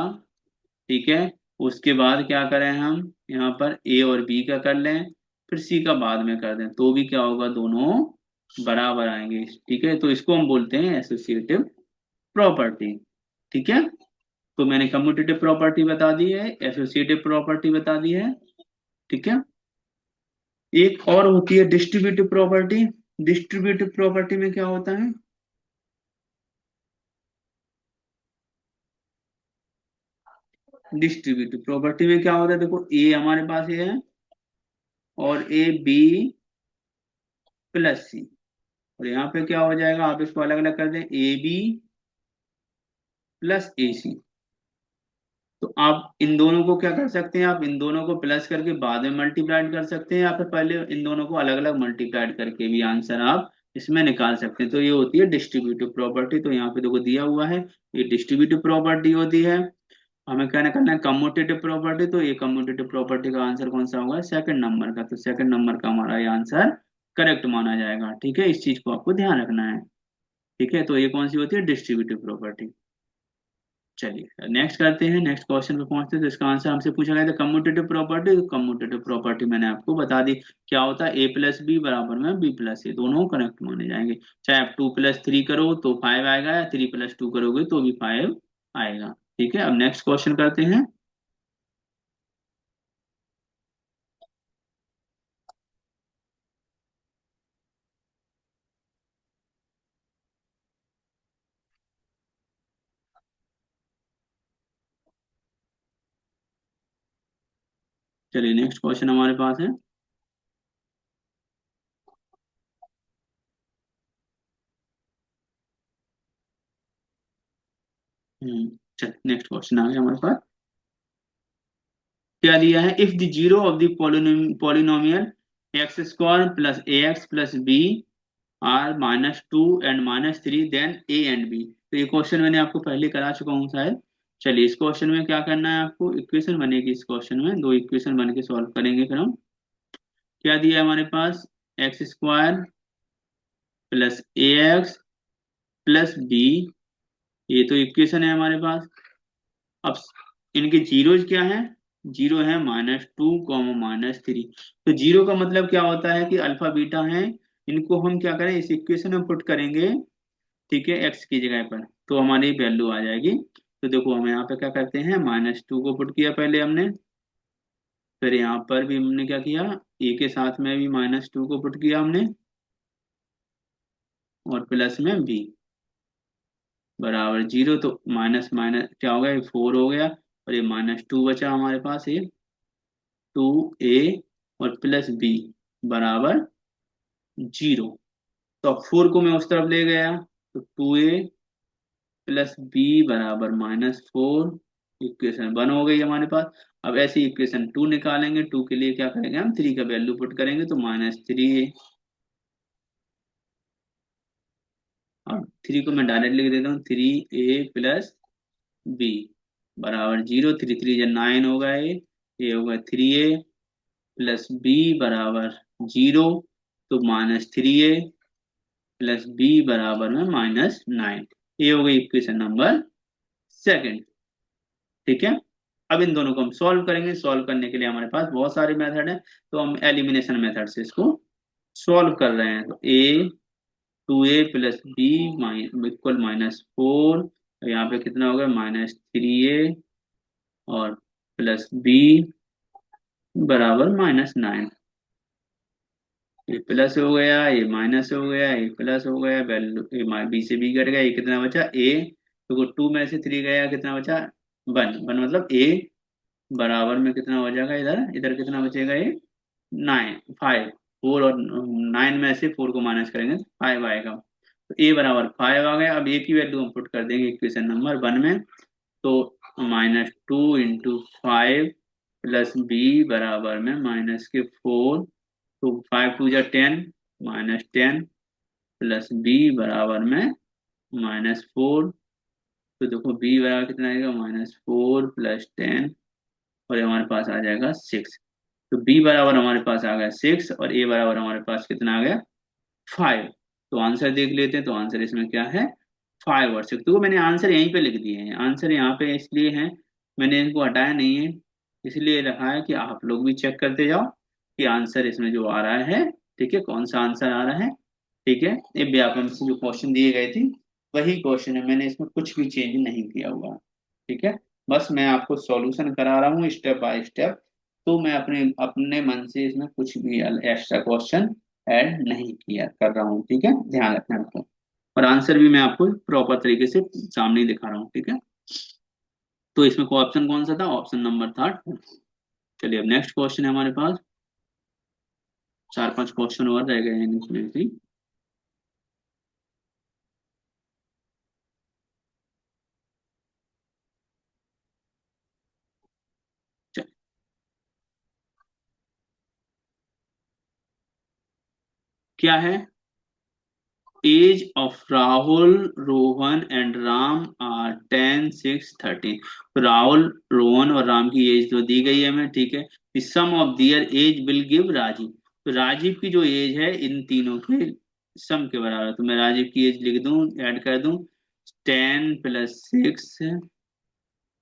ठीक है, उसके बाद क्या करें, हम यहाँ पर ए और बी का कर लें, फिर सी का बाद में कर दें, तो भी क्या होगा, दोनों बराबर आएंगे। ठीक है, तो इसको हम बोलते हैं एसोसिएटिव प्रॉपर्टी। ठीक है, तो मैंने कम्यूटेटिव प्रॉपर्टी बता दी है, एसोसिएटिव प्रॉपर्टी बता दी है। ठीक है, एक और होती है डिस्ट्रीब्यूटिव प्रॉपर्टी। डिस्ट्रीब्यूटिव प्रॉपर्टी में क्या होता है, डिस्ट्रीब्यूटिव प्रॉपर्टी में क्या होता है, देखो ए हमारे पास ये है, और ए बी प्लस सी, और यहाँ पे क्या हो जाएगा, आप इसको अलग अलग कर दें, ए बी प्लस ए सी। तो आप इन दोनों को क्या कर सकते हैं, आप इन दोनों को प्लस करके बाद में मल्टीप्लाइड कर सकते हैं, या फिर पहले इन दोनों को अलग अलग मल्टीप्लाइड करके भी आंसर आप इसमें निकाल सकते हैं। तो ये होती है डिस्ट्रीब्यूटिव प्रॉपर्टी। तो यहाँ पे देखो दिया हुआ है, ये डिस्ट्रीब्यूटिव प्रॉपर्टी होती है। हमें कहना करना है कम्यूटेटिव प्रॉपर्टी, तो ये कम्यूटेटिव प्रॉपर्टी का आंसर कौन सा होगा, सेकंड नंबर का, तो सेकंड नंबर का हमारा ये आंसर करेक्ट माना जाएगा। ठीक है, इस चीज को आपको ध्यान रखना है। ठीक है, तो ये कौन सी होती है, डिस्ट्रीब्यूटिव प्रॉपर्टी। चलिए नेक्स्ट करते हैं, नेक्स्ट क्वेश्चन पे पहुंचते हैं। तो इसका आंसर हमसे पूछा गया था कम्यूटेटिव प्रॉपर्टी, तो कम्यूटेटिव प्रॉपर्टी मैंने आपको बता दी, क्या होता है, ए प्लस बी बराबर में बी प्लस ए, दोनों करेक्ट माने जाएंगे। चाहे आप 2+3 करो तो 5 आएगा, या 3+2 करोगे तो भी 5 आएगा। ठीक है, अब नेक्स्ट क्वेश्चन करते हैं। चलिए नेक्स्ट क्वेश्चन हमारे पास है। चल नेक्स्ट क्वेश्चन आ गया हमारे पास। क्या दिया है, if the zero of the polynomial X square plus A X plus B are -2 and -3 then A and B. तो ये क्वेश्चन मैंने आपको पहले करा चुका हूँ शायद। चलिए इस क्वेश्चन में क्या करना है आपको, इक्वेशन बनेगी इस क्वेश्चन में, दो इक्वेशन बन के सॉल्व करेंगे फिर हम। क्या दिया है हमारे पास, x square plus A X plus B, ये तो इक्वेशन है हमारे पास। अब इनके जीरोज क्या है, जीरो है -2, -3। तो जीरो का मतलब क्या होता है कि अल्फा बीटा है, इनको हम क्या करें इस इक्वेशन में पुट करेंगे, ठीक है, एक्स की जगह पर, तो हमारी वैल्यू आ जाएगी। तो देखो हम यहाँ पे क्या करते हैं, -2 को पुट किया पहले हमने, फिर यहाँ पर भी हमने क्या किया, ए के साथ में भी -2 को पुट किया हमने, और प्लस में बी बराबर जीरो। तो माइनस माइनस क्या हो गया, ये 4 हो गया, और ये -2 बचा हमारे पास, ये 2a और प्लस बी बराबर जीरो। तो अब 4 को मैं उस तरफ ले गया, तो 2a प्लस बी बराबर -4, इक्वेशन 1 हो गई हमारे पास। अब ऐसे इक्वेशन 2 निकालेंगे, 2 के लिए क्या करेंगे हम, 3 का वैल्यू पुट करेंगे, तो -3a। अब 3 को मैं डायरेक्ट लिख देता हूँ, 3a प्लस बी बराबर जीरो, 3 3 9 होगा, ये होगा 3a प्लस बी बराबर जीरो, तो -3a प्लस बी बराबर में -9। ये हो गई इक्वेशन नंबर सेकंड, ठीक है। अब इन दोनों को हम सॉल्व करेंगे, सॉल्व करने के लिए हमारे पास बहुत सारे मेथड है, तो हम एलिमिनेशन मेथड से इसको सॉल्व कर रहे हैं। तो ए 2a प्लस बी इक्वल -4, यहाँ पे कितना होगा, -3a और प्लस बी बराबर -9। ये प्लस हो गया, ये माइनस हो गया, ये प्लस हो गया, वैल्यू ये बी से बी कट गया, ये कितना बचा ए, तो 2 में से 3 गया, कितना बचा 1 मतलब ए बराबर में कितना हो जाएगा, इधर इधर कितना बचेगा, ये 9 5, 4 और 9 में से 4 को माइनस करेंगे तो 5 आएगा। तो ए बराबर 5 आ गया। अब ए की वैल्यू हम पुट कर देंगे इक्वेशन नंबर 1 में, तो -2 × 5 प्लस बी बराबर में -4, तो 5 2 × 10 -10 प्लस बी बराबर में -4। तो देखो बी बराबर कितना आएगा, -4 प्लस 10, और ये हमारे पास आ जाएगा 6। तो बी बराबर हमारे पास आ गया 6, और ए बराबर हमारे पास कितना आ गया 5। तो आंसर देख लेते हैं, तो आंसर इसमें क्या है, 5 और 6। तो मैंने आंसर यहीं पे लिख दिए हैं, आंसर यहाँ पे इसलिए है, मैंने इनको हटाया नहीं है, इसलिए रखा है कि आप लोग भी चेक करते जाओ कि आंसर इसमें जो आ रहा है, ठीक है, कौन सा आंसर आ रहा है, ठीक है। ये व्यापम से जो क्वेश्चन दिए गए थे वही क्वेश्चन है, मैंने इसमें कुछ भी चेंज नहीं किया हुआ, ठीक है। बस मैं आपको सॉल्यूशन करा रहा हूँ स्टेप बाय स्टेप, तो मैं अपने अपने मन से इसमें कुछ भी एक्स्ट्रा क्वेश्चन ऐड नहीं किया कर रहा हूँ, ठीक है, ध्यान रखना आपको। और आंसर भी मैं आपको प्रॉपर तरीके से सामने ही दिखा रहा हूँ, ठीक है। तो इसमें को ऑप्शन कौन सा था, ऑप्शन नंबर था। चलिए अब नेक्स्ट क्वेश्चन है हमारे पास, 4 5 क्वेश्चन और रह गए हैं इसमें से। चल, क्या है, age of Rahul Rohan and Ram are 10 6 13। तो राहुल रोहन और राम की एज तो दी गई है हमें, ठीक है। The sum of their age will give Rajiv. तो राजीव की जो एज है इन तीनों के सम के बराबर है। तो मैं राजीव की एज लिख दूं, ऐड कर दूं, 10 + 6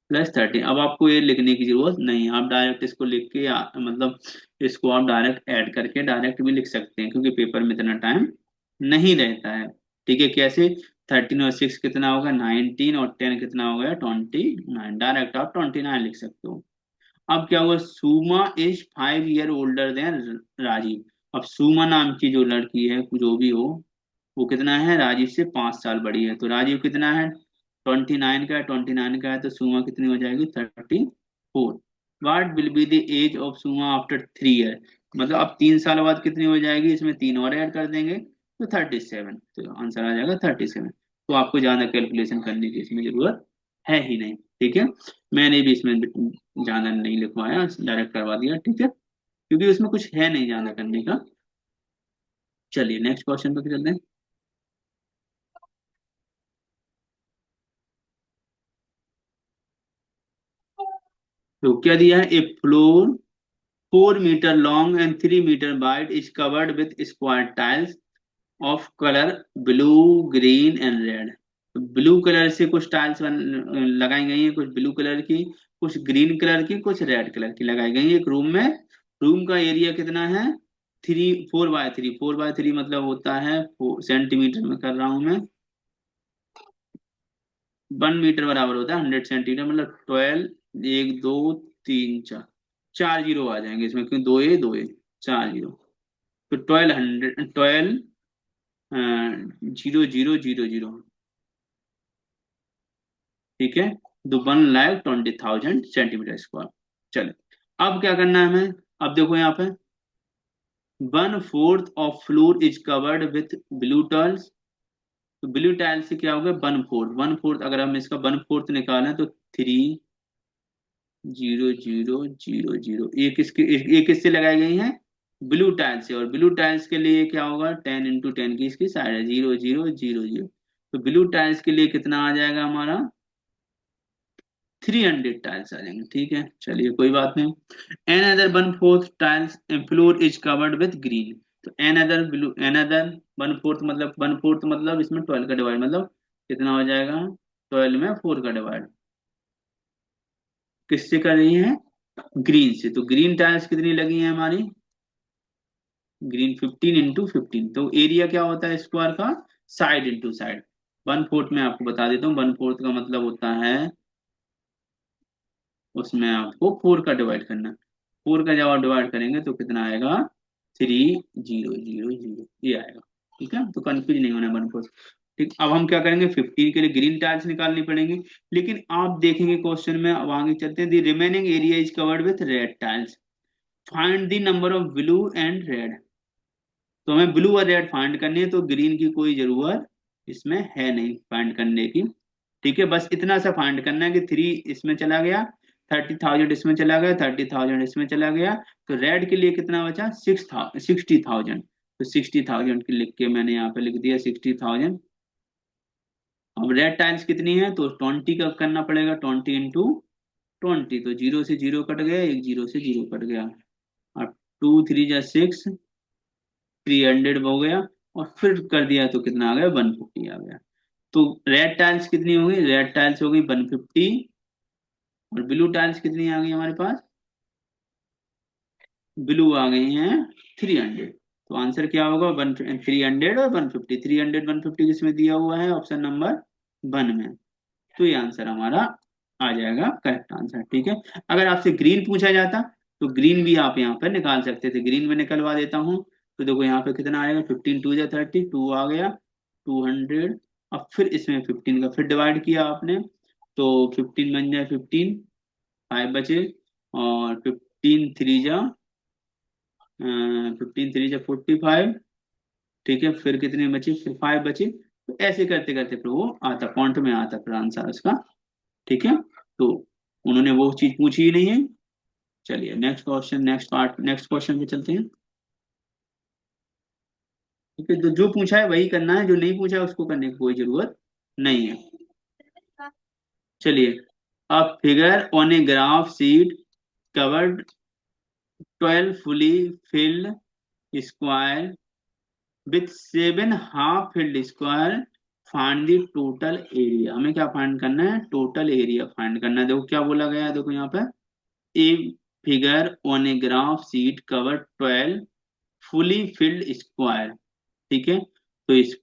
+ 13। अब आपको ये लिखने की जरूरत नहीं, आप डायरेक्ट इसको लिख के मतलब इसको आप डायरेक्ट ऐड करके डायरेक्ट भी लिख सकते हैं, क्योंकि पेपर में इतना टाइम नहीं रहता है, ठीक है। कैसे, 13 और 6 कितना होगा 19, और 10 कितना हो गया 29, डायरेक्ट आप 29 लिख सकते हो। अब क्या हुआ, Suma is 5 year older than Rajiv. अब सुमा नाम की जो लड़की है, जो भी हो, वो कितना है, राजीव से 5 साल बड़ी है। तो राजीव कितना है, 29 का है, 29 का है, तो सुमा कितनी हो जाएगी 34 what will be the age of Suma after 3 year, मतलब अब 3 साल बाद कितनी हो जाएगी, इसमें 3 और ऐड कर देंगे तो 37, तो आंसर आ जाएगा 37। तो आपको ज्यादा कैलकुलेशन करने की इसमें जरूरत है ही नहीं, ठीक है। मैंने भी इसमें ज्यादा नहीं लिखवाया, डायरेक्ट करवा दिया, ठीक है, क्योंकि उसमें कुछ है नहीं ज्यादा करने का। चलिए नेक्स्ट क्वेश्चन पे चलते हैं। तो क्या दिया है, a floor 4 metre long and 3 metre wide is covered with square tiles of colour blue green and red. Blue colour से कुछ टाइल्स लगाई गई हैं, कुछ ब्लू कलर की, कुछ ग्रीन कलर की, कुछ रेड कलर की लगाई गई है एक रूम में। रूम का एरिया कितना है, 4 बाय 3, 4 बाय 3 मतलब होता है सेंटीमीटर में कर रहा हूं मैं, 1 मीटर बराबर होता है 100 सेंटीमीटर, मतलब 12, 1 2 3 4, 4 जीरो आ जाएंगे इसमें, क्योंकि दो ए 4 जीरो, तो 1200, 12 0 0 0 0, ठीक है, तो 1,20,000 सेंटीमीटर स्क्वायर। चले, अब क्या करना है हमें, अब देखो यहाँ पे 1/4 of floor is covered with blue tiles. तो ब्लू टाइल से क्या होगा, 1/4, 1/4 अगर हम इसका 1/4 निकालें तो 3,0,0,0,0, एक किससे लगाई गई है, ब्लू टाइल से, और ब्लू टाइल्स के लिए क्या होगा, 10 × 10 की इसकी साइड है, 0 0 0 0, तो ब्लू टाइल्स के लिए कितना आ जाएगा हमारा, 300 टाइल्स आ जाएंगे, ठीक है, चलिए कोई बात नहीं। Another 1/4 tiles floor is covered with green. तो एन अदर 1/4 मतलब 1/4 मतलब इसमें 12 का डिवाइड, मतलब कितना हो जाएगा, 12 में 4 का डिवाइड किससे कर रही है, ग्रीन से। तो ग्रीन टाइल्स कितनी लगी है हमारी, ग्रीन 15 × 15, तो एरिया क्या होता है स्क्वायर का, साइड इंटू साइड। 1/4 में आपको बता देता हूँ, 1/4 का मतलब होता है उसमें आपको 4 का डिवाइड करना, 4 का जब आप डिवाइड करेंगे तो कितना आएगा, 3,000, ये आएगा, ठीक है, तो कंफ्यूज नहीं होना 1/4। ठीक, अब हम क्या करेंगे, 15 के लिए ग्रीन टाइल्स निकालनी पड़ेंगी, लेकिन आप देखेंगे क्वेश्चन में, अब आगे चलते हैं, the remaining area is covered with red tiles, find the number of blue and red. तो हमें ब्लू और रेड फाइंड करनी है, तो ग्रीन की कोई जरूरत इसमें है नहीं फाइंड करने की, ठीक है, बस इतना सा फाइंड करना है कि 3 इसमें चला गया, 30,000 इसमें चला गया, 30,000 इसमें चला गया, तो रेड के लिए कितना बचा, 60,000, तो 60,000 की लिख के मैंने यहाँ पे लिख दिया 60,000। अब रेड टाइल्स कितनी है, तो 20 का करना पड़ेगा, 20 × 20, तो 0 से 0 कट गया, एक 0 से 0 कट गया, अब 2 3 जा 6, 300 हो गया, और फिर कर दिया तो कितना आ गया, 150 आ गया। तो रेड टाइल्स कितनी हो गई, रेड टाइल्स हो गई 150, और ब्लू टाइल्स कितनी आ गई हमारे पास, ब्लू आ गई हैं 300। तो आंसर क्या होगा, 300 और 150, 300 150 किसमें दिया हुआ है, ऑप्शन नंबर 1 में, तो ये आंसर हमारा आ जाएगा करेक्ट आंसर, ठीक है। अगर आपसे ग्रीन पूछा जाता तो ग्रीन भी आप यहाँ पर निकाल सकते थे, ग्रीन में निकलवा देता हूँ, तो देखो यहाँ पे कितना आएगा, 15 2 जा 30, 2 आ गया, 200, अब फिर इसमें 15 का फिर डिवाइड किया आपने, तो 15 × 15 5 बचे, और 15 3 जा 45, ठीक है, फिर कितने बचे, फिर 5 बचे, तो ऐसे करते करते फिर वो आता पॉइंट में आता फिर आंसर उसका, ठीक है। तो उन्होंने वो चीज पूछी ही नहीं है। चलिए नेक्स्ट क्वेश्चन, नेक्स्ट क्वेश्चन पे चलते हैं, ठीक है, तो जो पूछा है वही करना है, जो नहीं पूछा है उसको करने की कोई जरूरत नहीं है। चलिए, a figure on a graph sheet covered 12 fully filled square with 7 half field square, find the total area. हमें क्या फाइंड करना है, टोटल एरिया फाइंड करना है। देखो क्या बोला गया है, देखो यहाँ पे, a figure on a graph sheet cover 12 fully filled square, ठीक है, तो इस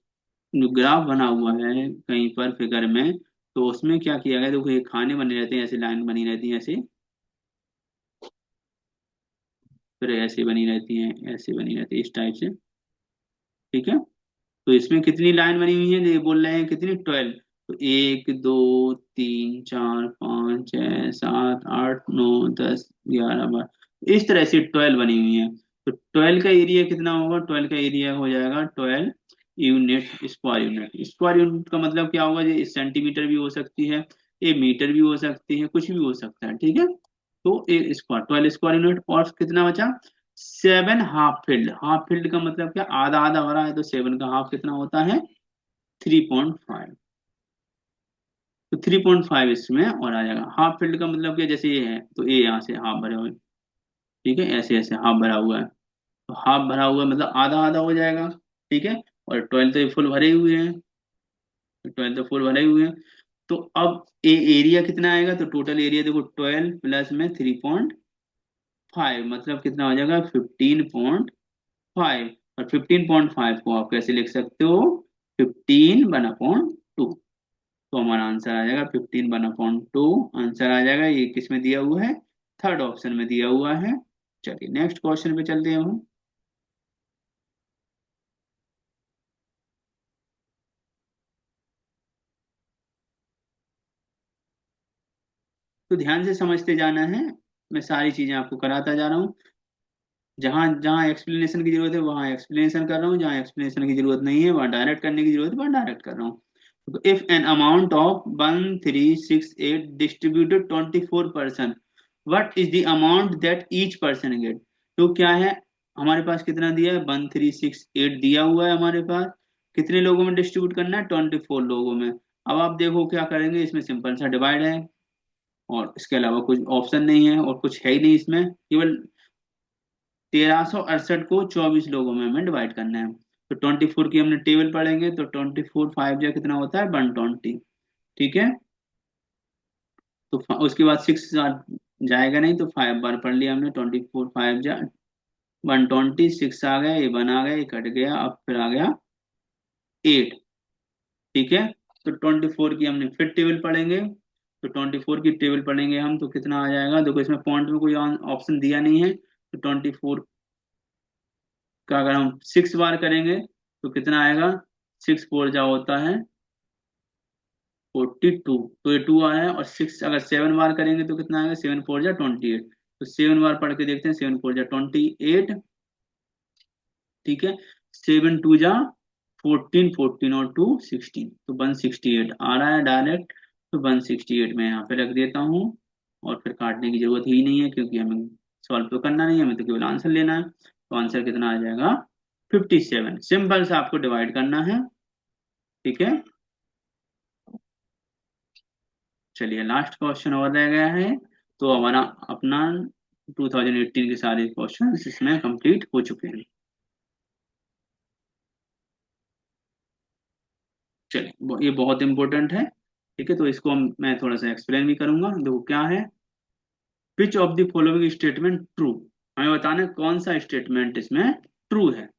जो ग्राफ बना हुआ है कहीं पर फिगर में, तो उसमें क्या किया गया, देखो ये खाने बने रहते हैं, ऐसे लाइन बनी रहती है ऐसे, फिर ऐसे बनी रहती है, ऐसे बनी रहती है इस टाइप से, ठीक है, तो इसमें कितनी लाइन बनी हुई है, ये बोल रहे हैं कितनी, 12, तो 1 2 3 4 5 6 7 8 9 10 11 12 इस तरह से 12 बनी हुई है। तो 12 का एरिया कितना होगा? 12 का एरिया हो जाएगा 12 unit square unit. Square unit का मतलब क्या होगा? ये सेंटीमीटर भी हो सकती है, ये मीटर भी हो सकती है, कुछ भी हो सकता है, ठीक है। तो ए स्क्वायर 12 स्क्वायर यूनिट। और कितना बचा? 7 हाफ फील्ड। हाफ फील्ड का मतलब क्या? आधा आधा भरा है, तो 7 का हाफ कितना होता है? 3.5। तो 3.5 इसमें और आ जाएगा। हाफ फील्ड का मतलब क्या? जैसे ये है तो ये यहाँ से हाफ भरे हुए, ठीक है, ऐसे ऐसे हाफ भरा हुआ है। तो हाफ भरा हुआ मतलब आधा आधा हो जाएगा, ठीक है। और 12 तो ये फुल भरे हुए हैं, तो 12 तो फुल भरे हुए हैं। तो अब ए एरिया कितना आएगा? तो टोटल एरिया देखो 12 प्लस में 3.5 मतलब कितना हो जाएगा? 15.5। और 15.5 को आप कैसे लिख सकते हो? 15/2। तो हमारा आंसर आ जाएगा 15/2। आंसर आ जाएगा, ये किस में दिया हुआ है? थर्ड ऑप्शन में दिया हुआ है। चलिए नेक्स्ट क्वेश्चन पे चलते हैं हम। तो ध्यान से समझते जाना है, मैं सारी चीजें आपको कराता जा रहा हूँ। जहां जहां एक्सप्लेनेशन की जरूरत है वहां एक्सप्लेनेशन कर रहा हूँ, जहां एक्सप्लेनेशन की जरूरत नहीं है वहां डायरेक्ट करने की जरूरत है वहां डायरेक्ट कर रहा हूँ। तो if an amount of 1368 distributed 24%, what is the amount that each person get? तो क्या है? हमारे पास कितना दिया है? 1368 दिया हुआ है हमारे पास। कितने लोगों में डिस्ट्रीब्यूट करना है? 24 लोगों में। अब आप देखो क्या करेंगे, इसमें सिंपल सा डिवाइड है, और इसके अलावा कुछ ऑप्शन नहीं है और कुछ है ही नहीं इसमें, केवल 1368 को 24 लोगों में हमें डिवाइड करना है। तो 24 की हमने टेबल पढ़ेंगे, तो 24 5 जा कितना होता है? 120, ठीक है। तो उसके बाद 6 जाएगा नहीं, तो 5 बार पढ़ लिया हमने। 24 5 जा 120, 6 आ गया, ये 1 आ गया, ये कट गया, अब फिर आ गया 8, ठीक है। तो 24 की हमने फिर टेबल पढ़ेंगे। तो 24 की टेबल पढ़ेंगे हम, तो कितना आ जाएगा? देखो इसमें पॉइंट में कोई ऑप्शन दिया नहीं है, तो 24 का अगर हम 6 बार करेंगे तो कितना आएगा? 6 4 जा होता है 42। तो ये 2 आया है। और 6 अगर 7 बार करेंगे तो कितना आएगा? 7 4 जा 28। तो 7 बार पढ़ के देखते हैं, 7 4 जा 28, ठीक है। 7 2 जा 14, 14 और 2 16, तो 168 आ रहा है डायरेक्ट। तो 168 में यहाँ पे रख देता हूँ, और फिर काटने की जरूरत ही नहीं है क्योंकि हमें सॉल्व तो करना नहीं है, हमें तो केवल आंसर लेना है। तो आंसर कितना आ जाएगा? 57। सिंपल से आपको डिवाइड करना है, ठीक है। चलिए लास्ट क्वेश्चन और रह गया है। तो हमारा अपना 2018 के सारे क्वेश्चन इसमें कंप्लीट हो चुके हैं। चलिए ये बहुत इंपॉर्टेंट है, ठीक है। तो इसको मैं थोड़ा सा एक्सप्लेन भी करूंगा। देखो क्या है, which of the following statement true? हमें बताना है कौन सा स्टेटमेंट इसमें ट्रू है।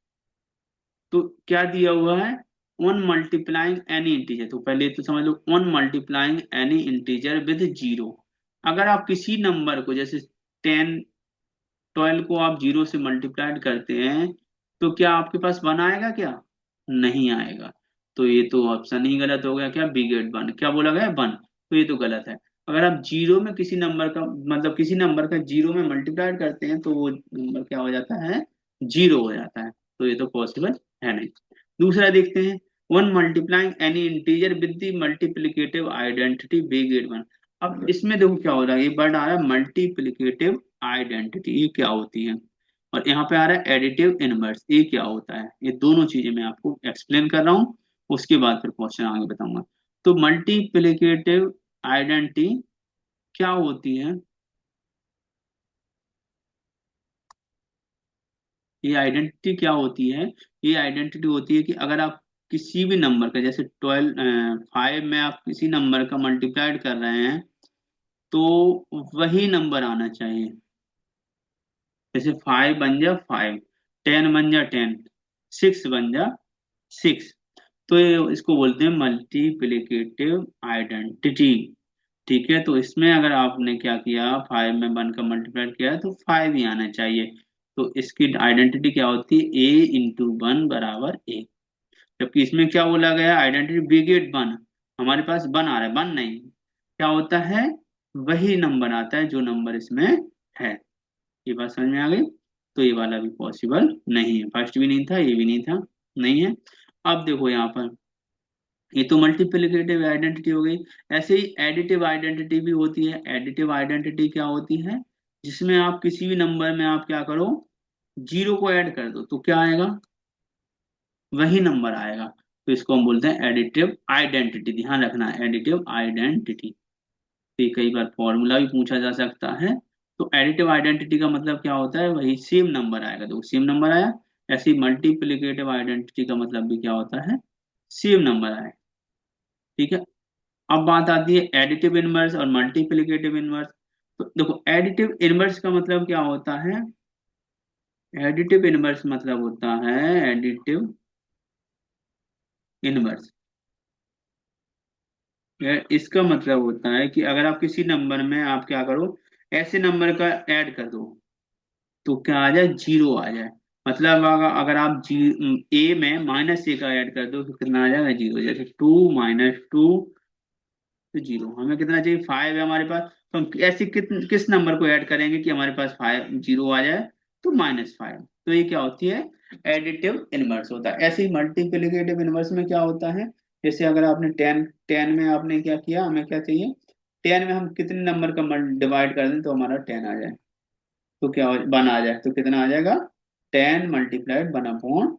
तो क्या दिया हुआ है? One multiplying any integer. तो पहले तो समझ लो, one multiplying any integer with zero. अगर आप किसी नंबर को, जैसे 10 12 को आप जीरो से मल्टीप्लाइड करते हैं, तो क्या आपके पास 1 आएगा क्या? नहीं आएगा। तो ये तो ऑप्शन ही गलत हो गया। क्या? बिगेट 1, क्या बोला गया? 1। तो ये तो गलत है। अगर आप जीरो में किसी नंबर का, मतलब किसी नंबर का जीरो में मल्टीप्लाइड करते हैं, तो वो नंबर क्या हो जाता है? जीरो हो जाता है। तो ये तो पॉसिबल है नहीं। दूसरा देखते हैं, one multiplying any integer with the multiplicative identity बिगेट 1। अब इसमें देखो क्या हो रहा है, ये वर्ड आ रहा है मल्टीप्लिकेटिव आइडेंटिटी, ये क्या होती है? और यहाँ पे आ रहा है एडिटिव इनवर्स, ये क्या होता है? ये दोनों चीजें मैं आपको एक्सप्लेन कर रहा हूँ, उसके बाद फिर क्वेश्चन आगे बताऊंगा। तो मल्टीप्लिकेटिव आइडेंटिटी क्या होती है? ये आइडेंटिटी क्या होती है? ये आइडेंटिटी होती है कि अगर आप किसी भी नंबर का, जैसे 5 में आप किसी नंबर का मल्टीप्लाइड कर रहे हैं, तो वही नंबर आना चाहिए। जैसे 5 बन जा 5, 10 बन जा 10, 6 बन जा 6। तो ये इसको बोलते हैं मल्टीप्लिकेटिव आइडेंटिटी, ठीक है। तो इसमें अगर आपने क्या किया, 5 में 1 का मल्टीप्लाई किया तो 5 ही आना चाहिए। तो इसकी आइडेंटिटी क्या होती है? A × 1 = A। जबकि इसमें क्या बोला गया? आइडेंटिटी बिगेट 1। हमारे पास 1 आ रहा है, 1 नहीं, क्या होता है, वही नंबर आता है जो नंबर इसमें है। ये बात समझ में आ गई। तो ये वाला भी पॉसिबल नहीं है, फर्स्ट भी नहीं था, ये भी नहीं था, नहीं है। अब देखो यहाँ पर, ये तो मल्टीप्लिकेटिव आइडेंटिटी हो गई। ऐसे ही एडिटिव आइडेंटिटी भी होती है। एडिटिव आइडेंटिटी क्या होती है, जिसमें आप किसी भी नंबर में आप क्या करो, जीरो को ऐड कर दो तो क्या आएगा, वही नंबर आएगा। तो इसको हम बोलते हैं एडिटिव आइडेंटिटी, ध्यान रखना, एडिटिव आइडेंटिटी। तो ये कई बार फॉर्मूला भी पूछा जा सकता है। तो एडिटिव आइडेंटिटी का मतलब क्या होता है, वही सेम नंबर आएगा, तो सेम नंबर आया। ऐसे ही मल्टीप्लिकेटिव आइडेंटिटी का मतलब भी क्या होता है, सेम नंबर आए। ठीक है। अब बात आती है एडिटिव इनवर्स और मल्टीप्लिकेटिव इनवर्स। तो देखो, एडिटिव इनवर्स का मतलब क्या होता है, एडिटिव इनवर्स मतलब होता है, एडिटिव इनवर्स, इसका मतलब होता है कि अगर आप किसी नंबर में आप क्या करो, ऐसे नंबर का ऐड कर दो तो क्या आ जाए, जीरो आ जाए। मतलब अगर आप ए में -a का ऐड कर दो तो कितना आ जाएगा, जीरो। जैसे 2 - 2 तो जीरो, हमें कितना चाहिए, 5 है हमारे पास, तो हम ऐसे किस नंबर को ऐड करेंगे कि हमारे पास 5 जीरो आ जाए, तो -5। तो ये क्या होती है, एडिटिव इनवर्स होता है। ऐसे ही मल्टीप्लिकेटिव इनवर्स में क्या होता है, जैसे अगर आपने 10 में आपने क्या किया, हमें क्या चाहिए, 10 में हम कितने नंबर का डिवाइड कर दें तो हमारा 10 आ जाए, तो क्या 1 आ जाए, तो कितना आ जाएगा, 10 × 1/10।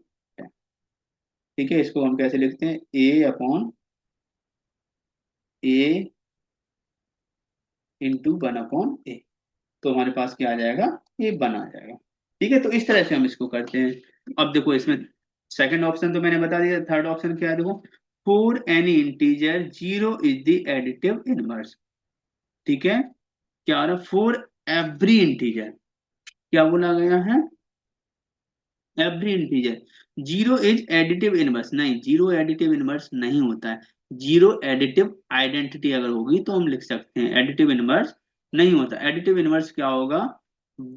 ठीक है, इसको हम कैसे लिखते हैं, A/A × 1/A। तो हमारे पास क्या आ जाएगा, ये 1 आ जाएगा। ठीक है, तो इस तरह से हम इसको करते हैं। अब देखो इसमें सेकंड ऑप्शन तो मैंने बता दिया, थर्ड ऑप्शन क्या है, देखो, for any integer zero is the additive inverse. ठीक है, क्या आ रहा है, फॉर एवरी इंटीजर, क्या बोला गया है, every integer zero is additive inverse, नहीं, जीरो एडिटिव इनवर्स नहीं होता है। जीरो एडिटिव आइडेंटिटी अगर होगी तो हम लिख सकते हैं, एडिटिव इनवर्स नहीं होता। एडिटिव इनवर्स क्या होगा,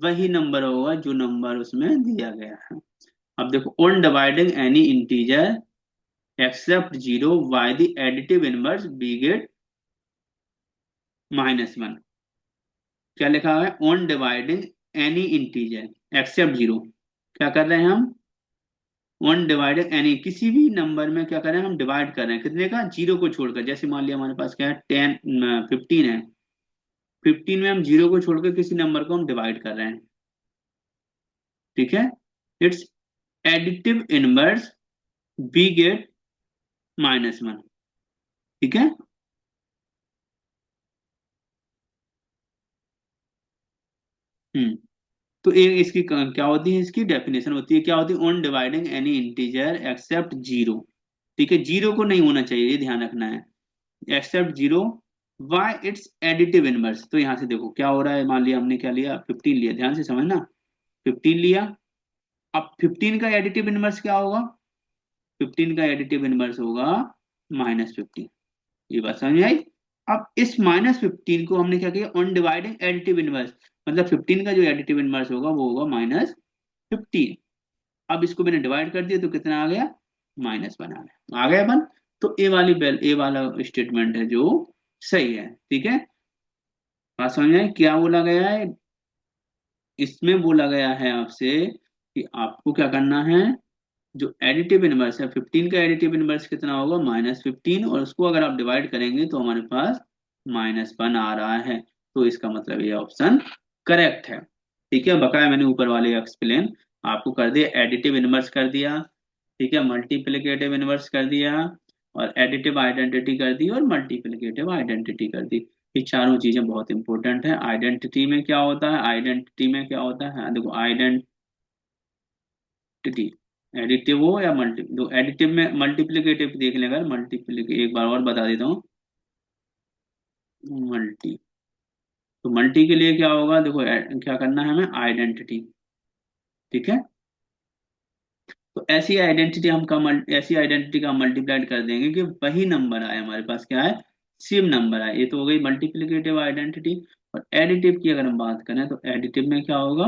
वही नंबर होगा जो नंबर उसमें दिया गया है। अब देखो, on dividing any integer except zero by the additive inverse we get -1। क्या लिखा है, on dividing any integer except zero, क्या कर रहे हैं हम, वन डिवाइडेड एनी, किसी भी नंबर में क्या करें, हम डिवाइड कर रहे हैं कितने का, जीरो को छोड़कर। जैसे मान लिया हमारे पास क्या है, 15 है, 15 में हम जीरो को छोड़कर किसी नंबर को हम डिवाइड कर रहे हैं। ठीक है, it's additive inverse we get -1। ठीक है। हम्म। तो ये इसकी क्या होती है, इसकी डेफिनेशन होती है, क्या होती है, on dividing any integer except zero. ठीक है, जीरो को नहीं होना चाहिए, ये ध्यान रखना है, except zero why it's additive inverse. तो यहां से देखो क्या हो रहा है, मान लिया हमने क्या लिया, 15 लिया, ध्यान से समझना, 15 लिया। अब 15 का एडिटिव इनवर्स क्या होगा, 15 का एडिटिव इनवर्स होगा -15। ये बात समझ में आई। अब इस -15 को हमने क्या किया, ऑन डिवाइडिंग एडिटिव इनवर्स, मतलब 15 का जो एडिटिव इनवर्स होगा वो होगा -15। अब इसको मैंने डिवाइड कर दिया तो कितना आ गया, -1 आ गया 1। तो ए वाला स्टेटमेंट है जो सही है। ठीक है, बात समझ में आई? क्या बोला गया है, इसमें बोला गया है आपसे कि आपको क्या करना है, जो एडिटिव इनवर्स है 15 का एडिटिव इनवर्स कितना होगा, -15, और उसको अगर आप डिवाइड करेंगे तो हमारे पास -1 आ रहा है। तो इसका मतलब ये ऑप्शन करेक्ट है। ठीक है, बकाया मैंने ऊपर वाले एक्सप्लेन आपको कर दिया, एडिटिव इनवर्स कर दिया, ठीक है, मल्टीप्लिकेटिव इनवर्स कर दिया, और एडिटिव आइडेंटिटी कर दी, और मल्टीप्लिकेटिव आइडेंटिटी कर दी। ये चारों चीजें बहुत इंपॉर्टेंट है। आइडेंटिटी में क्या होता है, आइडेंटिटी में क्या होता है, देखो, आइडेंटिटी एडिटिव हो या मल्टी, तो एडिटिव में मल्टीप्लिकेटिव देख लें, अगर मल्टीप्लिके एक बार और बता देता हूँ, मल्टी, तो मल्टी के लिए क्या होगा, देखो, क्या करना है हमें, आइडेंटिटी। ठीक है, तो ऐसी आइडेंटिटी का मल्टीप्लाइड कर देंगे कि वही नंबर आए हमारे पास, क्या है, सेम नंबर आए। ये तो हो गई मल्टीप्लिकेटिव आइडेंटिटी। और एडिटिव की अगर हम बात करें तो एडिटिव में क्या होगा,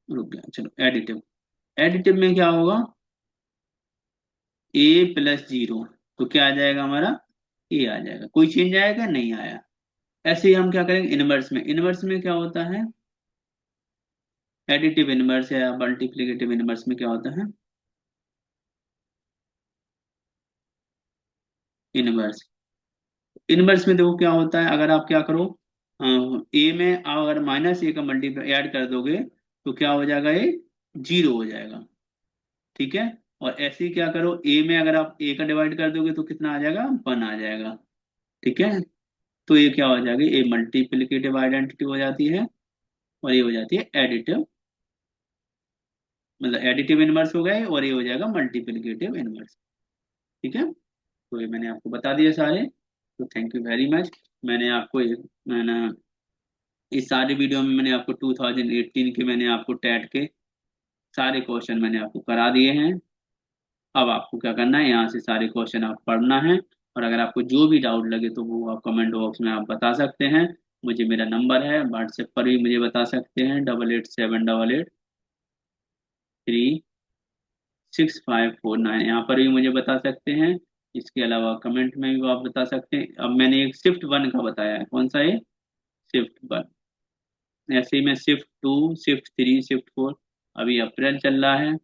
रुक गया, चलो एडिटिव। एडिटिव में क्या होगा, ए प्लस जीरो, तो क्या आ जाएगा हमारा, ए आ जाएगा। कोई चेंज आएगा, नहीं आया। ऐसे ही हम क्या करेंगे इनवर्स में। इनवर्स में क्या होता है, एडिटिव इनवर्स या मल्टीप्लिकेटिव इनवर्स में क्या होता है, इनवर्स। इनवर्स में देखो क्या होता है, अगर आप क्या करो, ए में अगर माइनस ए का मल्टीप्लाई ऐड कर दोगे तो क्या हो जाएगा, ये जीरो हो जाएगा। ठीक है। और ऐसे ही क्या करो, ए में अगर आप ए का डिवाइड कर दोगे तो कितना आ जाएगा, वन आ जाएगा। ठीक है। तो ये क्या हो जाएगी, ये मल्टीप्लिकेटिव आइडेंटिटी हो जाती है, और ये हो जाती है एडिटिव, मतलब एडिटिव इनवर्स हो गए, और ये हो जाएगा मल्टीप्लिकेटिव इनवर्स। ठीक है। तो ये मैंने आपको बता दिए सारे। तो थैंक यू वेरी मच। मैंने इस सारे वीडियो में मैंने आपको 2018 के, मैंने आपको टेट के सारे क्वेश्चन मैंने आपको करा दिए हैं। अब आपको क्या करना है, यहाँ से सारे क्वेश्चन आप पढ़ना है, और अगर आपको जो भी डाउट लगे तो वो आप कमेंट बॉक्स में आप बता सकते हैं। मुझे, मेरा नंबर है व्हाट्सएप पर भी मुझे बता सकते हैं, 8878883654 यहाँ पर भी मुझे बता सकते हैं। इसके अलावा कमेंट में भी आप बता सकते हैं। अब मैंने एक शिफ्ट वन का बताया है, कौन सा है, शिफ्ट वन। ऐसे ही मैं shift two, shift three, shift four, अभी अप्रैल चल रहा है।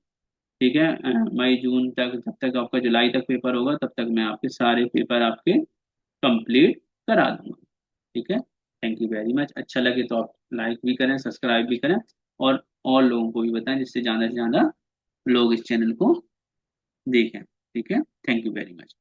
ठीक है। मई जून तक, जब तक आपका जुलाई तक पेपर होगा तब तक मैं आपके सारे पेपर आपके कंप्लीट करा दूंगा। ठीक है। Thank you very much. अच्छा लगे तो आप लाइक भी करें, सब्सक्राइब भी करें, और लोगों को भी बताएं, जिससे ज़्यादा से ज़्यादा लोग इस चैनल को देखें। ठीक है। Thank you very much.